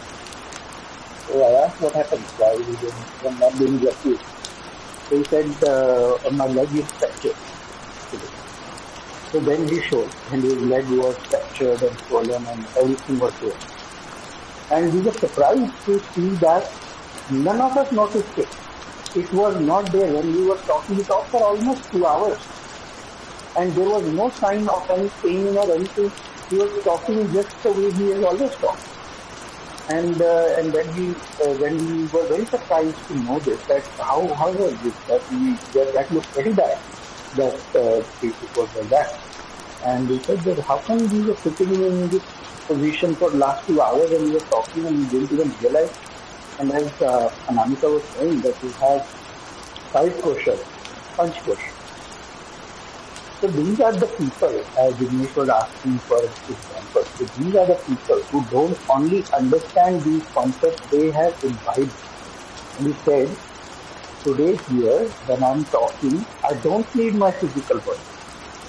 So I asked what happened, why we were not doing the activity. So he said, my leg is fractured today. So then he showed, and his leg was fractured and swollen and everything was there. And we were surprised to see that none of us noticed it. It was not there. When we were talking, we talked for almost 2 hours. And there was no sign of any pain or anything. He was talking just the way he has always talked. And then when we were very surprised to know this, that how was this, that looked very bad, that it was like that. And we said that how come we were sitting in this position for last 2 hours and we were talking and we didn't even realize. And as Anamika was saying, that we have 5 questions, punch questions. So these are the people, as �ģņēsh was asking for example, so these are the people who don't only understand these concepts, they have imbibed. And he said, today here, when I'm talking, I don't need my physical body.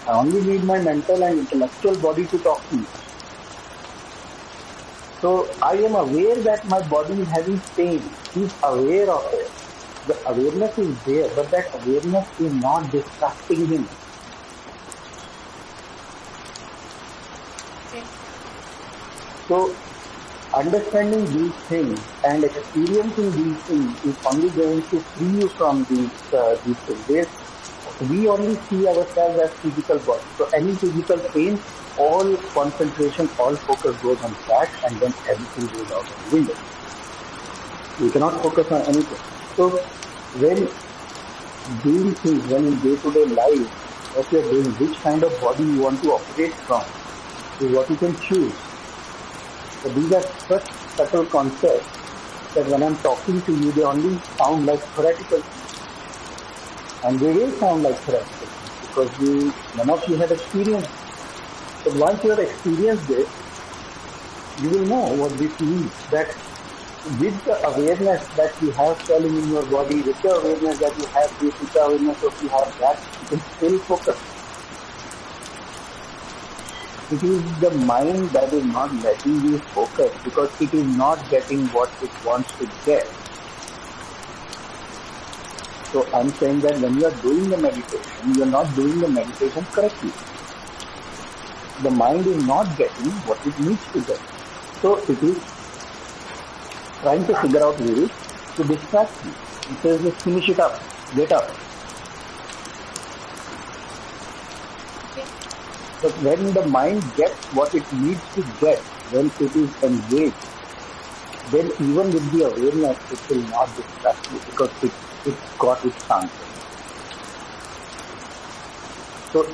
I only need my mental and intellectual body to talk to you. So I am aware that my body is having pain. He's aware of it. The awareness is there, but that awareness is not distracting him. So, understanding these things and experiencing these things is only going to free you from these things. We only see ourselves as physical body. So, any physical pain, all concentration, all focus goes on that, and then everything goes out of the window. You cannot focus on anything. So, when doing things, when in day-to-day life, what you're doing, which kind of body you want to operate from, is what you can choose. So these are such subtle concepts that when I'm talking to you, they only sound like theoretical things. And they will sound like theoretical things because none of you have experienced it. But once you have experienced it, you will know what this means. That with the awareness that you have swelling in your body, with the awareness that you have this, with the awareness that you have that, you can still focus. It is the mind that is not letting you focus because it is not getting what it wants to get. So I'm saying that when you are doing the meditation, you are not doing the meditation correctly. The mind is not getting what it needs to get. So it is trying to figure out ways to distract you. It says, just finish it up, get up. But when the mind gets what it needs to get, when it is engaged, then even with the awareness, it will not distract you because it got its answer. So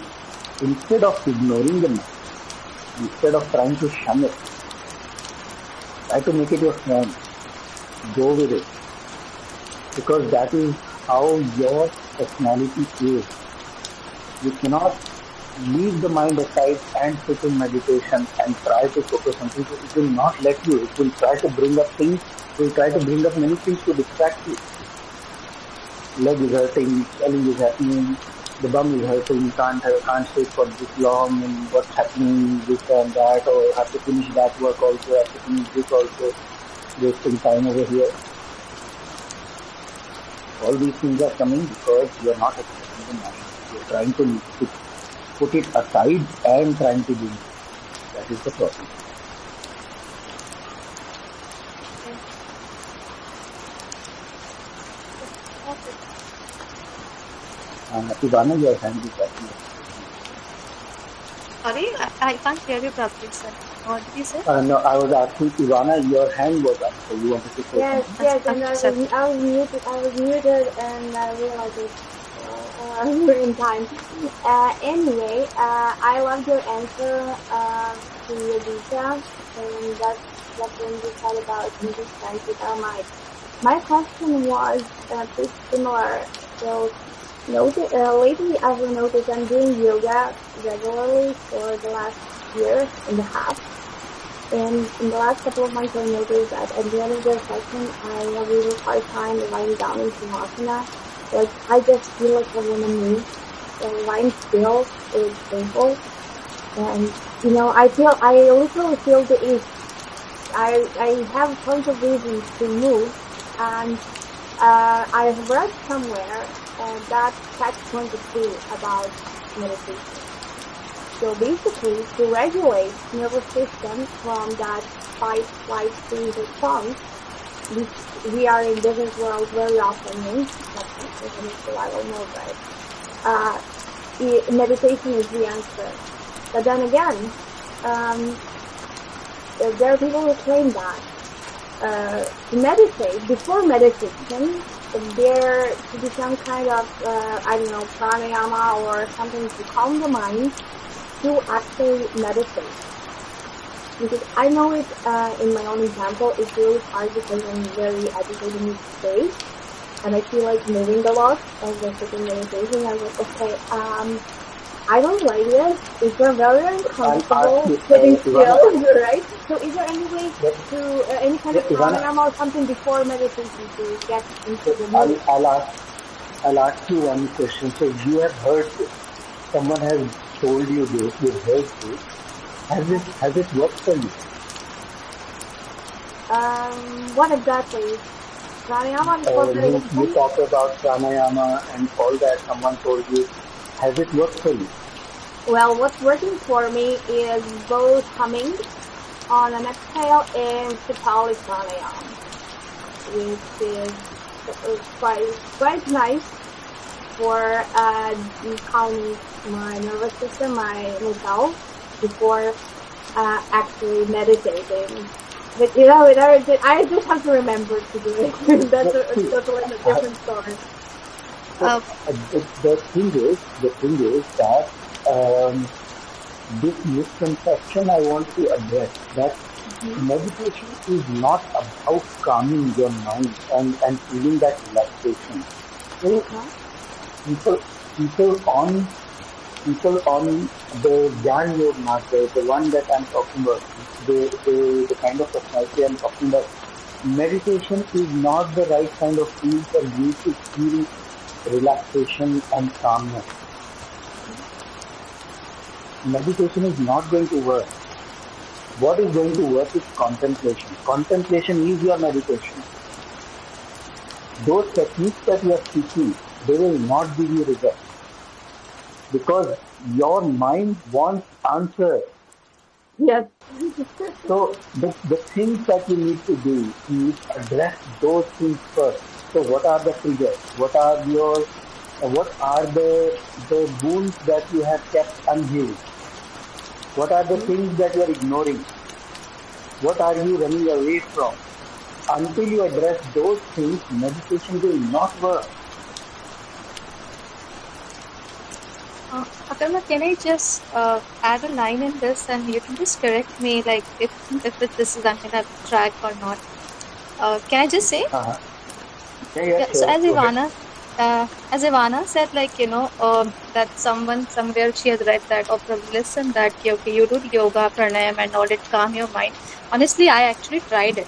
instead of ignoring the mind, instead of trying to shun it, try to make it your friend. Go with it. Because that is how your personality is. You cannot leave the mind aside and sit in meditation and try to focus on things. It will not let you. It will try to bring up things. It will try to bring up many things to distract you. Leg is hurting, swelling is happening, the bum is hurting, can't stay for this long, and what's happening, this and that, or have to finish that work also, have to finish this also, wasting time over here. All these things are coming because you are not accepting the mind. You are trying to put it aside and trying to do it. That is the problem. Ivana, your hand is up. Sorry, I can't hear you properly, sir. What did you say? No, I was asking Ivana, your hand was up, so you wanted to say something? Yes, and I was muted and I realized it. We're in time. Anyway, I loved your answer to your detail, and that's when you said about 𝗔𝗸𝗿𝗺. My question was pretty similar. So, lately I've noticed I'm doing yoga regularly for the last year and a half. And in the last couple of months I noticed that at the end of the session I have a really hard time lying down in Shavasana. Like, I just feel like I want to move. So lying still is painful. And, I also feel the itch. I have tons of reasons to move. And I have read somewhere that catch-22 about meditation. So basically, to regulate nervous system from that fight, flight, freeze, response, which we are in business world very often in, so I don't know, right? Meditation is the answer. But then again, there are people who claim that to meditate, before meditation, there should be some kind of, pranayama or something to calm the mind to actually meditate. Because I know it in my own example, it's really hard because I'm very agitated in each stage. And I feel like moving a lot as I sit in meditation. I was like, okay, I don't like this. It's very uncomfortable sitting still, right? So is there any way to, any kind of pranayama or something before meditation to get into the mood? I'll ask you one question. So you have heard this. Someone has told you this, you've heard this. Has it worked for you? What exactly? Pranayama before meditation? You talk about pranayama and all that, someone told you. Has it worked for you? Well, what's working for me is both humming on an exhale and 𝗔𝗸𝗿𝗆 pranayama, which is quite nice for calming my nervous system, myself, before actually meditating. But I just have to remember to do it. That's a different story. The thing is that this misconception I want to address, that meditation is not about calming your mind and feeling that relaxation. So people on the 𝗕𝗔𝗿𝗵, the one that I'm talking about, the kind of personality I'm talking about, meditation is not the right kind of tool for you to feel relaxation and calmness. Meditation is not going to work. What is going to work is contemplation. Contemplation is your meditation. Those techniques that you are seeking, they will not give you results. Because your mind wants answers. Yes. So the things that you need to do is address those things first. So what are the triggers? What are the wounds that you have kept unhealed? What are the things that you are ignoring? What are you running away from? Until you address those things, meditation will not work. Akarma, can I just add a line in this, and you can just correct me, like if this is on a track or not. Can I just say? Yeah, So sure. as Ivana said, like that someone somewhere she has read that or probably listened that okay, you do yoga, pranayam, and all it calm your mind. Honestly, I actually tried it.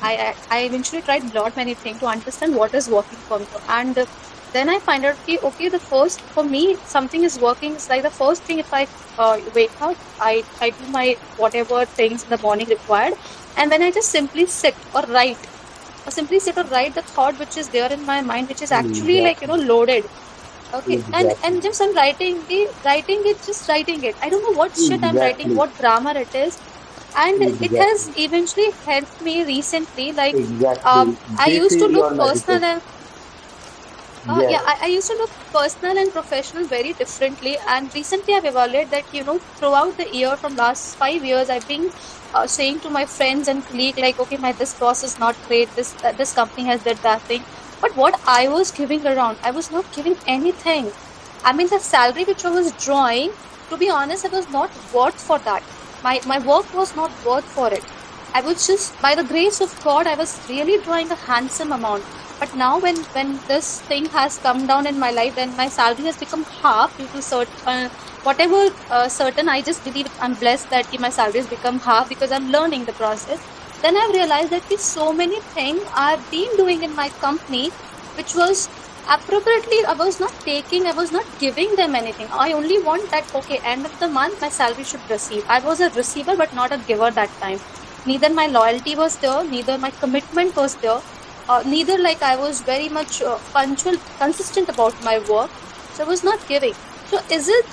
I eventually tried lot many things to understand what is working for me, and then I find out okay, the first for me something is working. It's like the first thing, if I wake up, I do my whatever things in the morning required, and then I just simply sit or write. Or simply sit or write the thought which is there in my mind, which is actually like loaded. Okay, and just I'm writing it. I don't know what shit I'm writing, what grammar it is, and it has eventually helped me recently. Like I used to look personal and I used to look personal and professional very differently, and recently I've evaluated that throughout the year from last 5 years I've been saying to my friends and colleagues like, okay, this boss is not great, this company has did that thing, but what I was giving around, I was not giving anything. I mean, the salary which I was drawing, to be honest, I was not worth for that. My work was not worth for it. I was just, by the grace of God, I was really drawing a handsome amount. But now when this thing has come down in my life, then my salary has become half due to certain certain, I just believe I'm blessed that my salary has become half because I'm learning the process. Then I've realized that so many things I've been doing in my company, which was appropriately, I was not giving them anything. I only want that, okay, end of the month, my salary should receive. I was a receiver, but not a giver that time. Neither my loyalty was there, neither my commitment was there. Neither like I was very much punctual, consistent about my work. So I was not giving. So is it,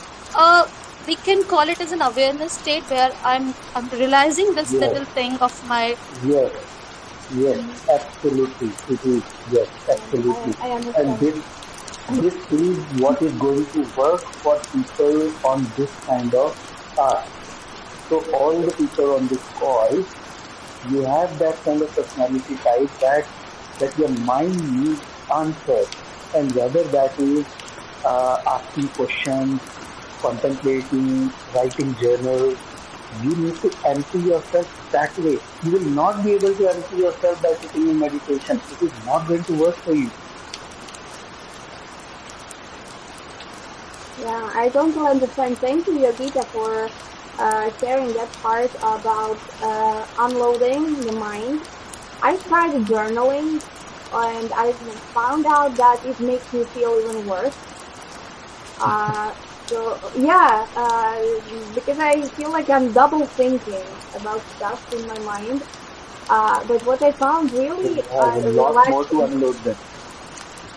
we can call it as an awareness state where I'm realizing this little thing of my... Yes, absolutely. It is. Yes, absolutely. I understand. And this is what is going to work for people on this kind of task. So all the people on this call, you have that kind of personality type that your mind needs answers, and whether that is asking questions, contemplating, writing journals, you need to empty yourself that way. You will not be able to empty yourself by sitting in meditation. It is not going to work for you. Yeah, I don't understand. Thank you, Yogita, for sharing that part about unloading the mind. I tried journaling, and I found out that it makes me feel even worse. So yeah, because I feel like I'm double thinking about stuff in my mind. But what I found really a lot more to unload them.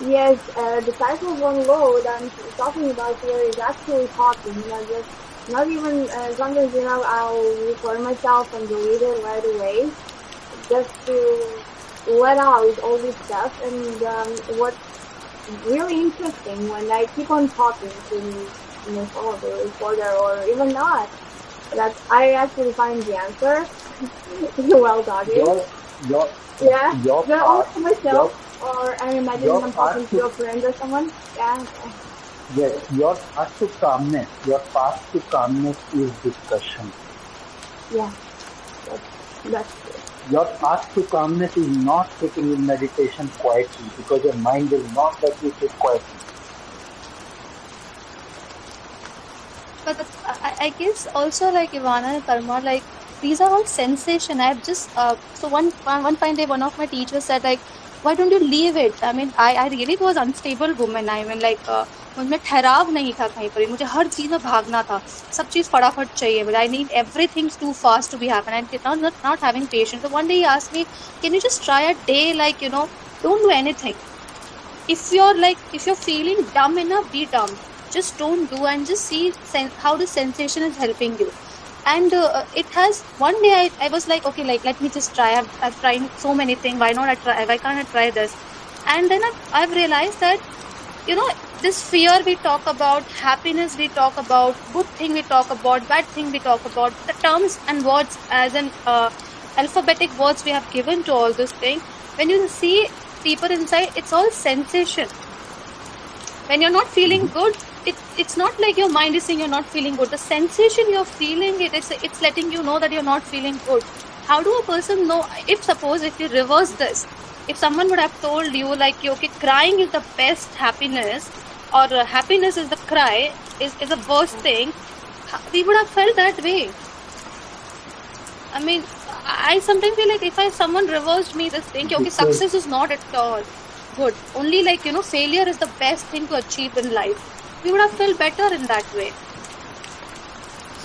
Yes, the type of unload I'm talking about here is actually talking. Just not even sometimes I'll record myself and delete it right away, just to let out all this stuff. And what's really interesting, when I keep on talking to follow the recorder or even not, that I actually find the answer while talking. Your part or I'm imagining Your I'm path talking to to your friend or someone. Yeah. yes, your path to calmness is discussion. Yeah. That's true. Your path to calmness is not sitting in meditation quietly, because your mind will not let you sit quietly. But I guess also like Ivana and Karma, like these are all sensation. I've just so one fine day, one of my teachers said like, why don't you leave it? I mean, I really was unstable woman. I mean like मुझमें ठहराव नहीं था कहीं पर भी. मुझे हर चीज में भागना था. सब चीज फटाफट चाहिए. But I need everything too fast to be happen. And not having patience. So one day he asked me, can you just try a day like don't do anything. If you're feeling dumb enough, be dumb. Just don't do and just see how the sensation is helping you. And it has one day I was like, okay, like let me just try. I've tried so many things. Why can't I try this? And then I've realized that this fear we talk about, happiness we talk about, good thing we talk about, bad thing we talk about, the terms and words as an alphabetic words we have given to all this thing. When you see deeper inside, it's all sensation. When you're not feeling good, it's not like your mind is saying you're not feeling good. The sensation you're feeling, it's letting you know that you're not feeling good. How do a person know? If you reverse this, if someone would have told you like, okay, crying is the best happiness, or happiness is the cry, is the worst thing, we would have felt that way. I mean, I sometimes feel like if someone reversed me this thing, okay, success is not at all good. Only like, failure is the best thing to achieve in life. We would have felt better in that way.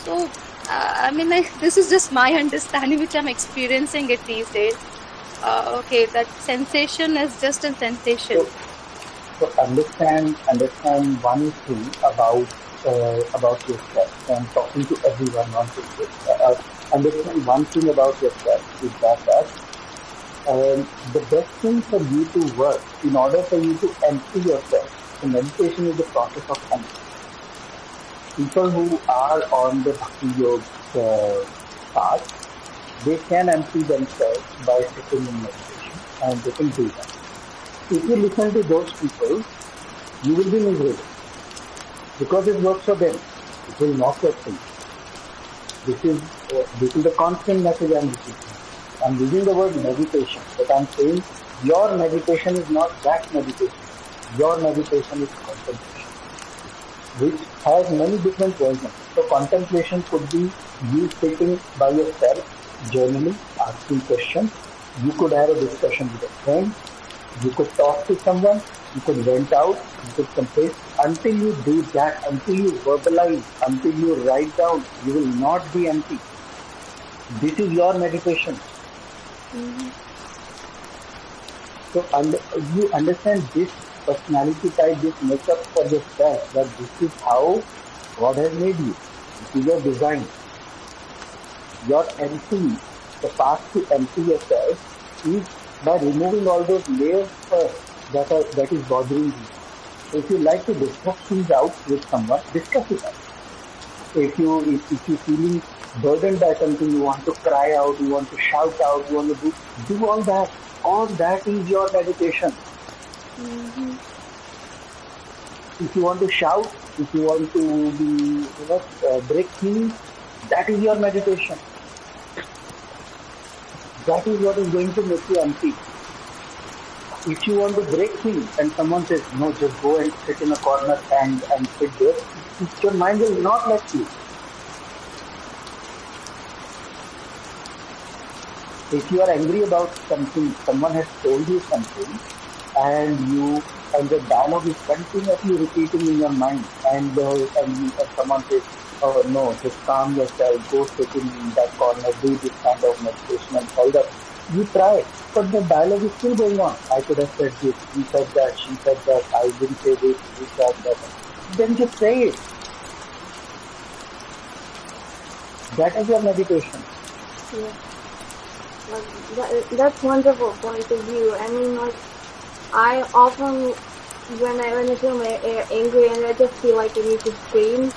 So, I mean, this is just my understanding, which I'm experiencing it these days. Okay, that sensation is just a sensation. So understand one thing about yourself. I'm talking to everyone, not just this. Understand one thing about yourself is that the best thing for you to work, in order for you to empty yourself, so meditation is the process of empty. People who are on the Bhakti Yoga path, they can empty themselves by sitting in meditation, and they can do that. If you listen to those people, you will be miserable, because it works for them. It will not work for you. This is the constant message I'm receiving. I'm using the word meditation, but I'm saying your meditation is not that meditation. Your meditation is contemplation, which has many different versions. So contemplation could be you sitting by yourself, journaling, asking questions. You could have a discussion with a friend. You could talk to someone. You could vent out. You could confess. Until you do that, until you verbalize, until you write down, you will not be empty. This is your meditation. Mm-hmm. So you understand this personality type, this makeup for yourself, that this is how God has made you. This is your design. Your empty, the path to empty yourself is by removing all those layers first that is bothering you. So if you like to discuss things out with someone, discuss it out. If you're feeling burdened by something, you want to cry out, you want to shout out, you want to do all that. All that is your meditation. Mm-hmm. If you want to shout, if you want to be, break things, that is your meditation. That is what is going to make you empty. If you want to break things and someone says, no, just go and sit in a corner and sit there, your mind will not let you. If you are angry about something, someone has told you something, and the dialogue is continuously repeating in your mind, and someone says, oh no, just calm yourself, go sit in that corner, do this kind of meditation and all that. You try, but the dialogue is still going on. I could have said this, he said that, she said that, I didn't say this, that. Then just say it. That is your meditation. Yeah. That's wonderful point of view. I mean, like, I often, when I feel angry and I just feel like I need to scream,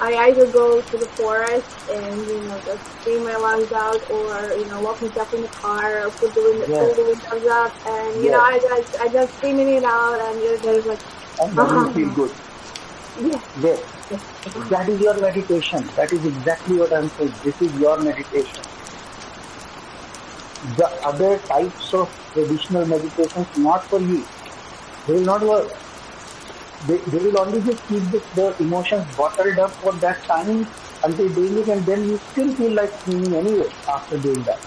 I either go to the forest and just scream my lungs out, or lock myself in the car, or put the windows up, and I just screaming it out, and there's like, and then you feel good. Yes. Yes. That is your meditation. That is exactly what I'm saying. This is your meditation. The other types of traditional meditations not for you. They will not work. They will only just keep the emotions bottled up for that time until doing it, and then you still feel like screaming anyway after doing that.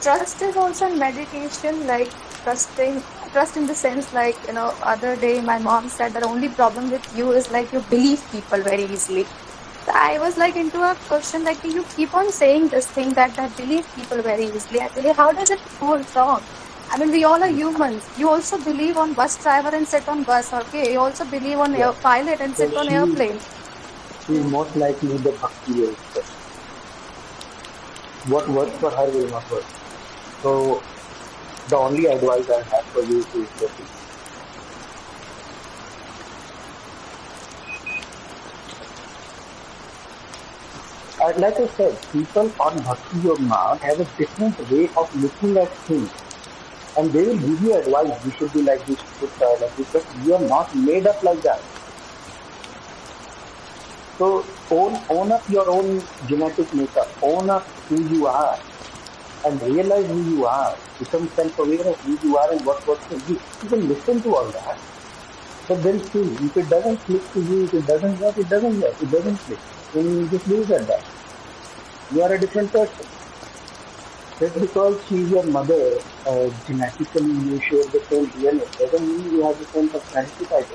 Trust is also in meditation, like trust in the sense, like, other day my mom said that the only problem with you is like you believe people very easily. So I was like into a question, like, you keep on saying this thing that believe people very easily. Actually, how does it go wrong? I mean, we all are humans. You also believe on bus driver and sit on bus, okay? You also believe on air pilot and sit on airplane. She is most likely the bhakti yoga. What works for her will not work. So the only advice I have for you is this. Like I said, people on Bhakti Yoga have a different way of looking at things. And they will give you advice. You should be like this, you should try like this. But you are not made up like that. So own up your own genetic makeup. Own up who you are. And realize who you are. Become self-aware of who you are and what works for you. You can listen to all that. But then see, if it doesn't click to you, if it doesn't work, it doesn't work. It doesn't click. Then you just leave it at that. You are a different person. Just because she is your mother, genetically you share the same DNA, doesn't mean you have the same personality type.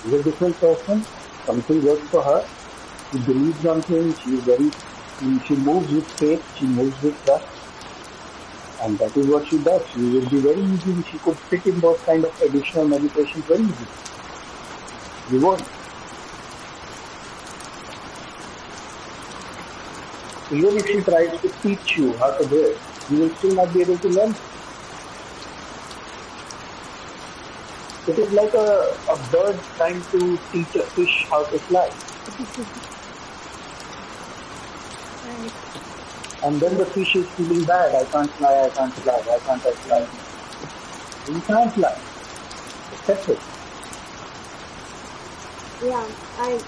She's a different person. Something works for her. She believes on things. She moves with faith. She moves with trust. And that is what she does. She will be very easy. She could fit in those kind of additional meditations very easily. You won't. Even if she tries to teach you how to do it, you will still not be able to learn. It is like a bird trying to teach a fish how to fly. And then the fish is feeling bad. I can't fly, why can't I fly? You can't fly. Accept it. Yeah, I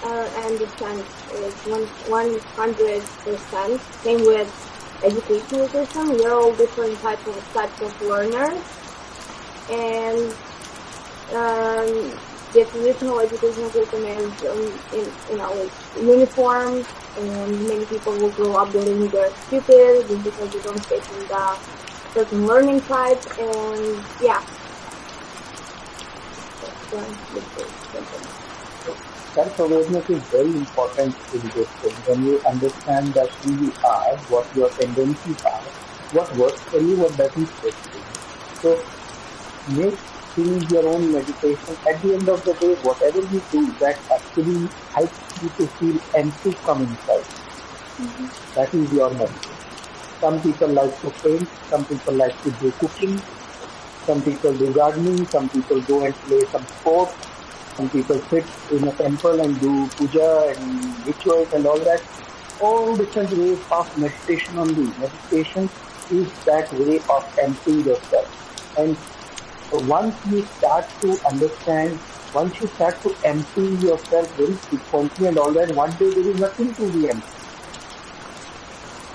understand. It's 100%. Same with educational system. We're all different types of learners, and the traditional educational system is uniform, and many people will grow up believing they're stupid just because they don't fit in the certain learning type, and Self-awareness is very important in this thing. When you understand that who you are, what your tendencies are, what works for you, what doesn't work for you. So make things your own meditation. At the end of the day, whatever you do, that actually helps you to feel empty from inside. Mm-hmm. That is your meditation. Some people like to paint, some people like to do cooking, some people do gardening, some people go and play some sport, some people sit in a temple and do puja and rituals and all that. All different ways of meditation only. Meditation is that way of emptying yourself. And once you start to understand, once you start to empty yourself very frequently and all that, one day there is nothing to be empty.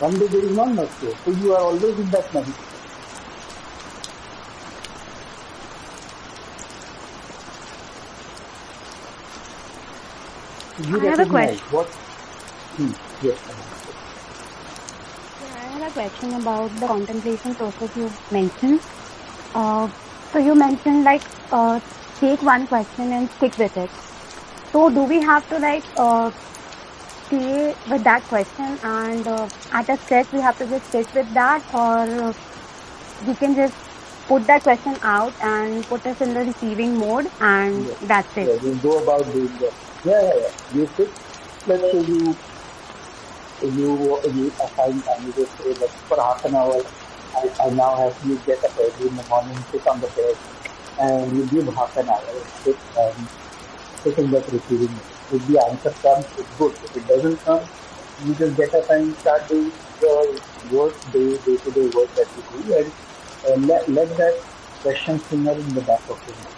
One day there is not much there. So you are always in that meditation. I have a question. Yes. I have a question about the contemplation process you mentioned. So you mentioned take one question and stick with it. So do we have to stay with that question and at a stretch we have to just sit with that, or we can just put that question out and put us in the receiving mode and that's it? Yeah, we go about doing that. Yeah. You sit, let's say you assign time. You just say that for half an hour, I now have you get up early in the morning, sit on the bed, and you give half an hour and sit in that receiving mode. If the answer comes, it's good. If it doesn't come, you just get up and start doing your work, day-to-day work that you do, and let that question simmer in the back of your mind.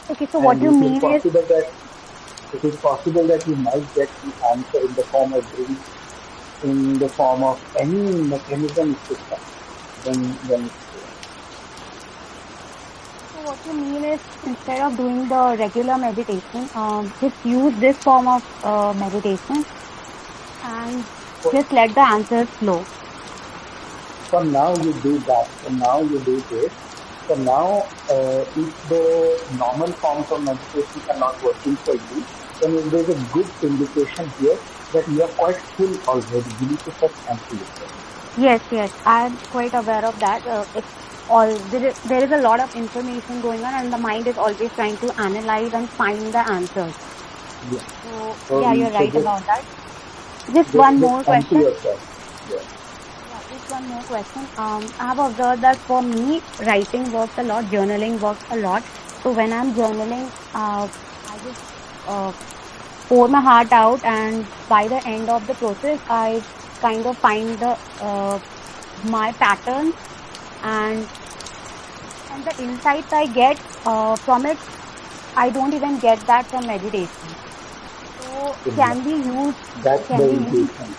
Okay, so what you mean is, it is possible that you might get the answer in the form of dream, in the form of any mechanism system. Then so what you mean is, instead of doing the regular meditation, just use this form of meditation and just let the answers flow. For now, you do that. For now, you do this. For now, if the normal forms of meditation are not working for you, then there is a good indication here that you are quite full already. You need to first empty yourself. Yes, I am quite aware of that. There is a lot of information going on, and the mind is always trying to analyze and find the answers. Yeah. So you're right about that. Just one more question. Just one more question. I have observed that for me, writing works a lot, journaling works a lot. So when I'm journaling, I just pour my heart out, and by the end of the process, I kind of find my patterns and the insights I get from it. I don't even get that from meditation. So can we use? That's the intuition.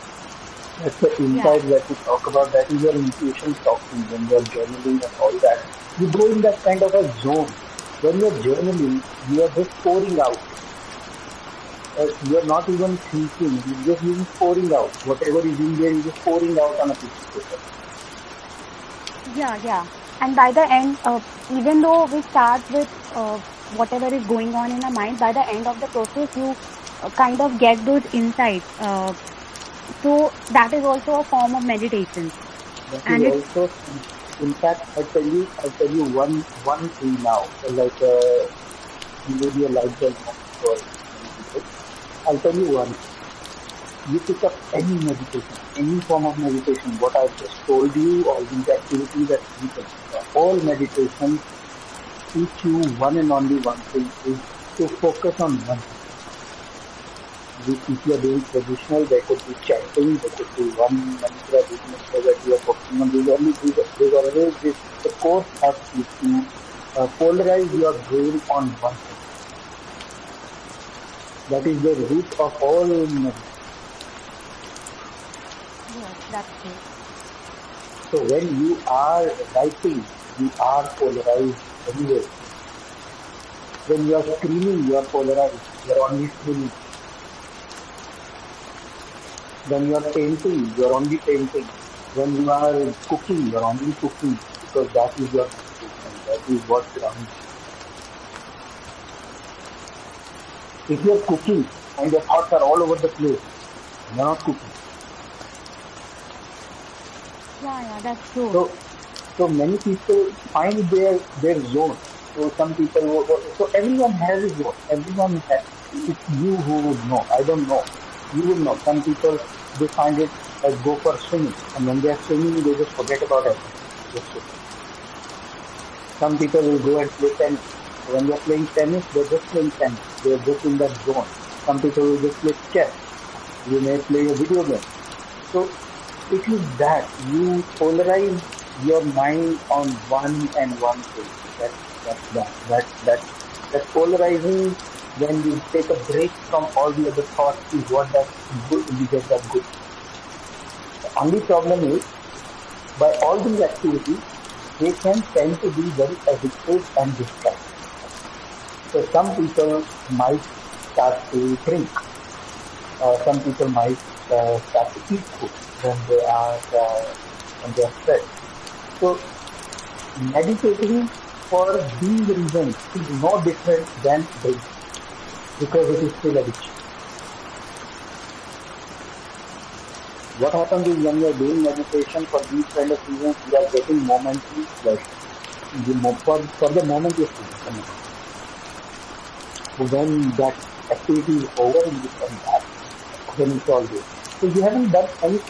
That's the insight that you talk about. That is your intuition talking when you're journaling and all that. You go in that kind of a zone. When you're journaling, you are just pouring out. You're not even thinking. You're just pouring out. Whatever is in there, you're just pouring out on a piece of paper. Yeah. And by the end, even though we start with whatever is going on in our mind, by the end of the process, you kind of get those insights. So that is also a form of meditation. That is also, in fact, I tell you one thing now. Like maybe a light bulb moment for many people. I'll tell you one. You pick up any meditation, any form of meditation. What I've just told you, all these activities that you can do, all meditations teach you one and only one thing: is to focus on one thing. If you are doing traditional, there could be chanting, there could be one mantra, this mantra that you are focusing on. There's always this. The course helps you to polarize your brain on one thing. That is the root of all meditation. Yes, that's true. So when you are writing, you are polarized anyway. When you are screaming, you are polarized. You are only screaming. When you are painting, you are only painting. When you are cooking, you are only cooking, because that is your meditation. That is what grounds you. If you are cooking and your thoughts are all over the place, you are not cooking. Yeah, that's true. So many people find their zone. So some people, so everyone has his zone. Everyone has. It's you who would know. I don't know. You will know. Some people, they find it like go for swimming, and when they are swimming, they just forget about everything. Just swim. Some people will go and play tennis. When they are playing tennis, they're just playing tennis. They're just in that zone. Some people will just play chess. You may play a video game. So it is that you polarize your mind on one and one thing. That's polarizing. When you take a break from all the other thoughts, is what that good, you get that good. The only problem is, by all these activities, they can tend to be very addictive and distracting. So some people might start to drink. Some people might start to eat food when they are stressed. So meditating for these reasons is no different than drinking, because it is still addiction. What happens is, when you are doing meditation for these kind of reasons, you are getting momentary pleasure. For the moment you feel. When that activity is over and you come back, then it's all good. So you haven't done any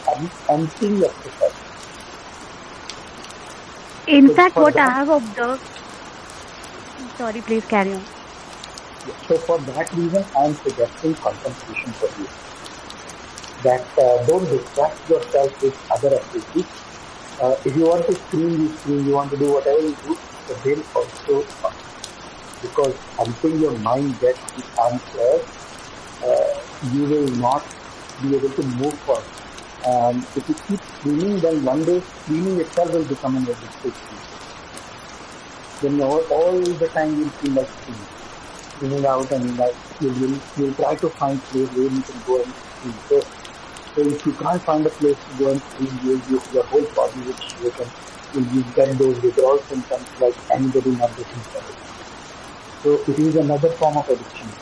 emptying exercise. In So fact, for what I that, have observed, sorry, please carry on. so for that reason, I am suggesting concentration for you. That don't distract yourself with other activities. If you want to scream, you scream. You want to do whatever you do, but then also because until your mind gets the answer, you will not be able to move forward. If you keep screaming, then one day screaming itself will become an addictive thing. Then all the time you'll feel like screaming out, and like you'll try to find place where you can go and scream. So if you can't find a place to go and scream, your whole body will shake, and you get those withdrawal symptoms like anybody not getting better. So it is another form of addiction.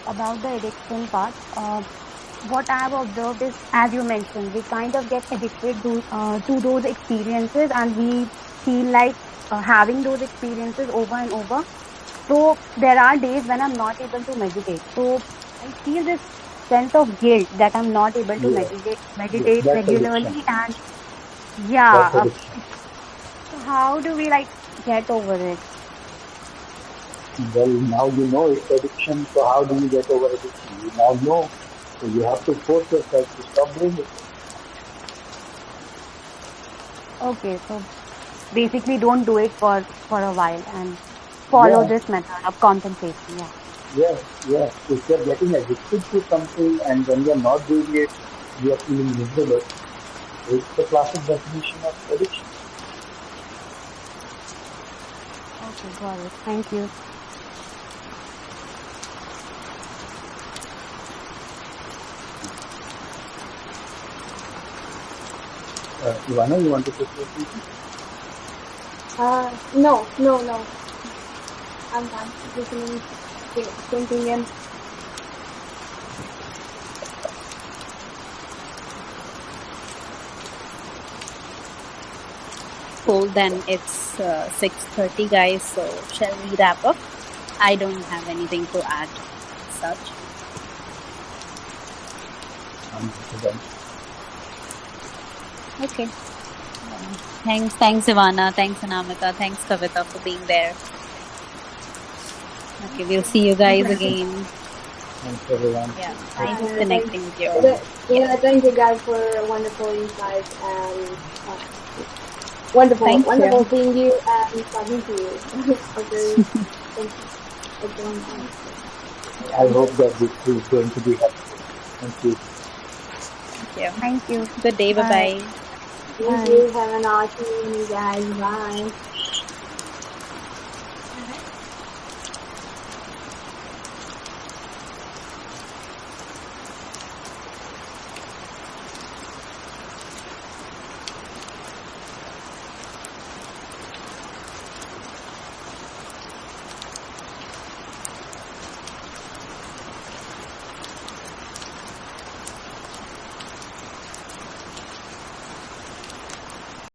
About the addiction part, what I have observed is, as you mentioned, we kind of get addicted to those experiences, and we feel like having those experiences over and over. So there are days when I'm not able to meditate. So I feel this sense of guilt that I'm not able to meditate That's regularly, addiction. and That's addiction. so how do we get over it? Well, now you know it's addiction, so how do you get over addiction? You now know. So you have to force yourself to stop doing it. Okay, so basically don't do it for a while and follow this method of compensation. Yes. If you're getting addicted to something and when you're not doing it, you are feeling miserable. It's the classic definition of addiction. Okay, got it. Thank you. Ivana, you want to say something? No. I'm done listening, thinking in. Cool, then it's 6:30, guys, so shall we wrap up? I don't have anything to add such. I'm done. Okay. Thanks Ivana, thanks Anamika, thanks Kavita for being there. Okay, we'll see you guys again. Thanks everyone. Yeah, nice connecting with you. Yeah, thank you guys for wonderful insights and wonderful seeing you and talking to you. Okay, thank you. I hope that this is going to be helpful. Thank you. Thank you. Good day. Bye-bye. Thank you. Have an awesome evening, guys. Bye.